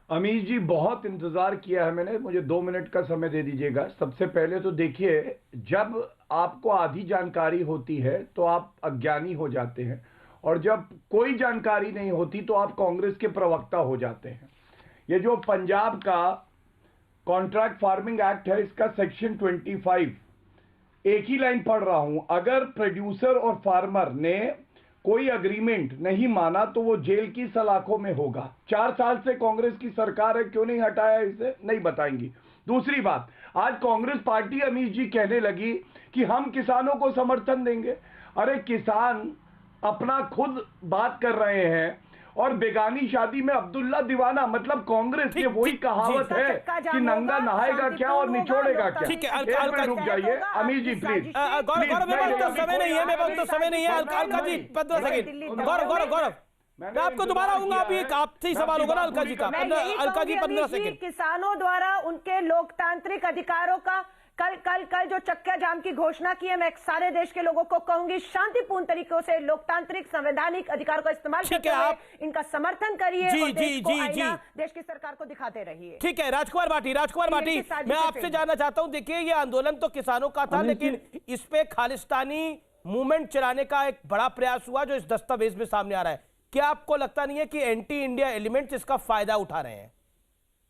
अमीर जी, बहुत इंतजार किया है मैंने, मुझे 2 मिनट का समय दे दीजिएगा। सबसे पहले तो देखिए, जब आपको आधी जानकारी होती है तो आप अज्ञानी हो जाते हैं, और जब कोई जानकारी नहीं होती तो आप कांग्रेस के प्रवक्ता हो जाते हैं। ये जो पंजाब का कॉन्ट्रैक्ट फार्मिंग एक्ट है, इसका सेक्शन 25, एक ही लाइन पढ़ रहा हूं, अगर प्रोड्यूसर और फार्मर ने कोई अग्रीमेंट नहीं माना तो वो जेल की सलाखों में होगा। 4 साल से कांग्रेस की सरकार है, क्यों नहीं हटाया इसे, नहीं बताएंगी। दूसरी बात, आज कांग्रेस पार्टी अमीर जी कहने लगी कि हम किसानों को समर्थन देंगे। अरे किसान अपना खुद बात कर रहे हैं, और बेगानी शादी में अब्दुल्ला दीवाना, मतलब कांग्रेस की वही कहावत है कि नंगा नहाएगा क्या और निचोड़ेगा क्या। ठीक है, रुक जाइए अमीर जी प्लीज। गौरव, मेरे पास तो समय नहीं है, मेरे पास तो समय नहीं है। अलका जी 15 सेकंड। गौरव, मैं आपको दोबारा आऊंगा। अभी एक आपसे ही सवाल होगा ना अलका जी का। अलका जी 15 सेकंड। किसानों द्वारा उनके लोकतांत्रिक अधिकारों का कल जो चक्का जाम की घोषणा की है, मैं सारे देश के लोगों को कहूंगी, शांतिपूर्ण तरीकों से लोकतांत्रिक संवैधानिक अधिकार का इस्तेमाल करके आप इनका समर्थन करिए और देश की सरकार को दिखाते रहिए। ठीक है, राजकुमार भाटी, मैं आपसे जानना चाहता हूं, देखिए ये आंदोलन तो किसानों का था, लेकिन इस पे खालिस्तानी मूवमेंट चलाने का एक बड़ा प्रयास हुआ जो इस दस्तावेज में सामने आ रहा है। क्या आपको लगता नहीं है कि एंटी इंडिया एलिमेंट्स इसका फायदा उठा रहे हैं?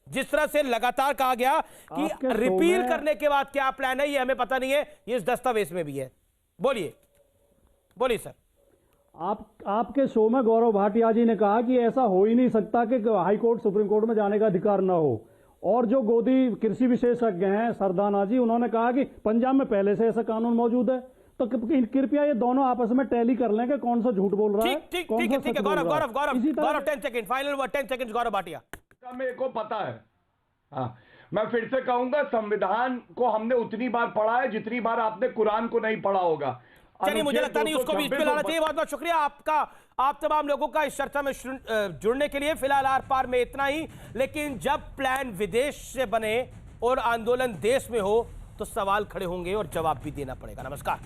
जिस तरह से लगातार कहा गया कि रिपील करने के बाद क्या प्लान है, ये हमें पता नहीं है, ये इस दस्तावेज में भी है। बोलिए सर। आपके शो में गौरव भाटिया जी ने कहा कि ऐसा हो ही नहीं सकता कि हाई कोर्ट सुप्रीम कोर्ट में जाने का अधिकार ना हो, और जो गोदी कृषि विशेषज्ञ हैं सरदाना जी, उन्होंने कहा कि पंजाब में पहले से ऐसा कानून मौजूद है। तो कृपया ये दोनों आपस में टैली कर लें कि कौन सा झूठ बोल रहा है, कौन सा सच बोल रहा है। गौरव 10 second, final word 10 second Gaurav Bhatia. मेरे को पता है, हाँ, मैं फिर से कहूंगा, संविधान को हमने उतनी बार पढ़ा है जितनी बार आपने कुरान को नहीं पढ़ा होगा। चलिए, मुझे लगता नहीं उसको बीच में लाना चाहिए। बहुत बहुत शुक्रिया आपका, आप तमाम लोगों का इस चर्चा में जुड़ने के लिए। फिलहाल आर पार में इतना ही, लेकिन जब प्लान विदेश से बने और आंदोलन देश में हो तो सवाल खड़े होंगे और जवाब भी देना पड़ेगा। नमस्कार।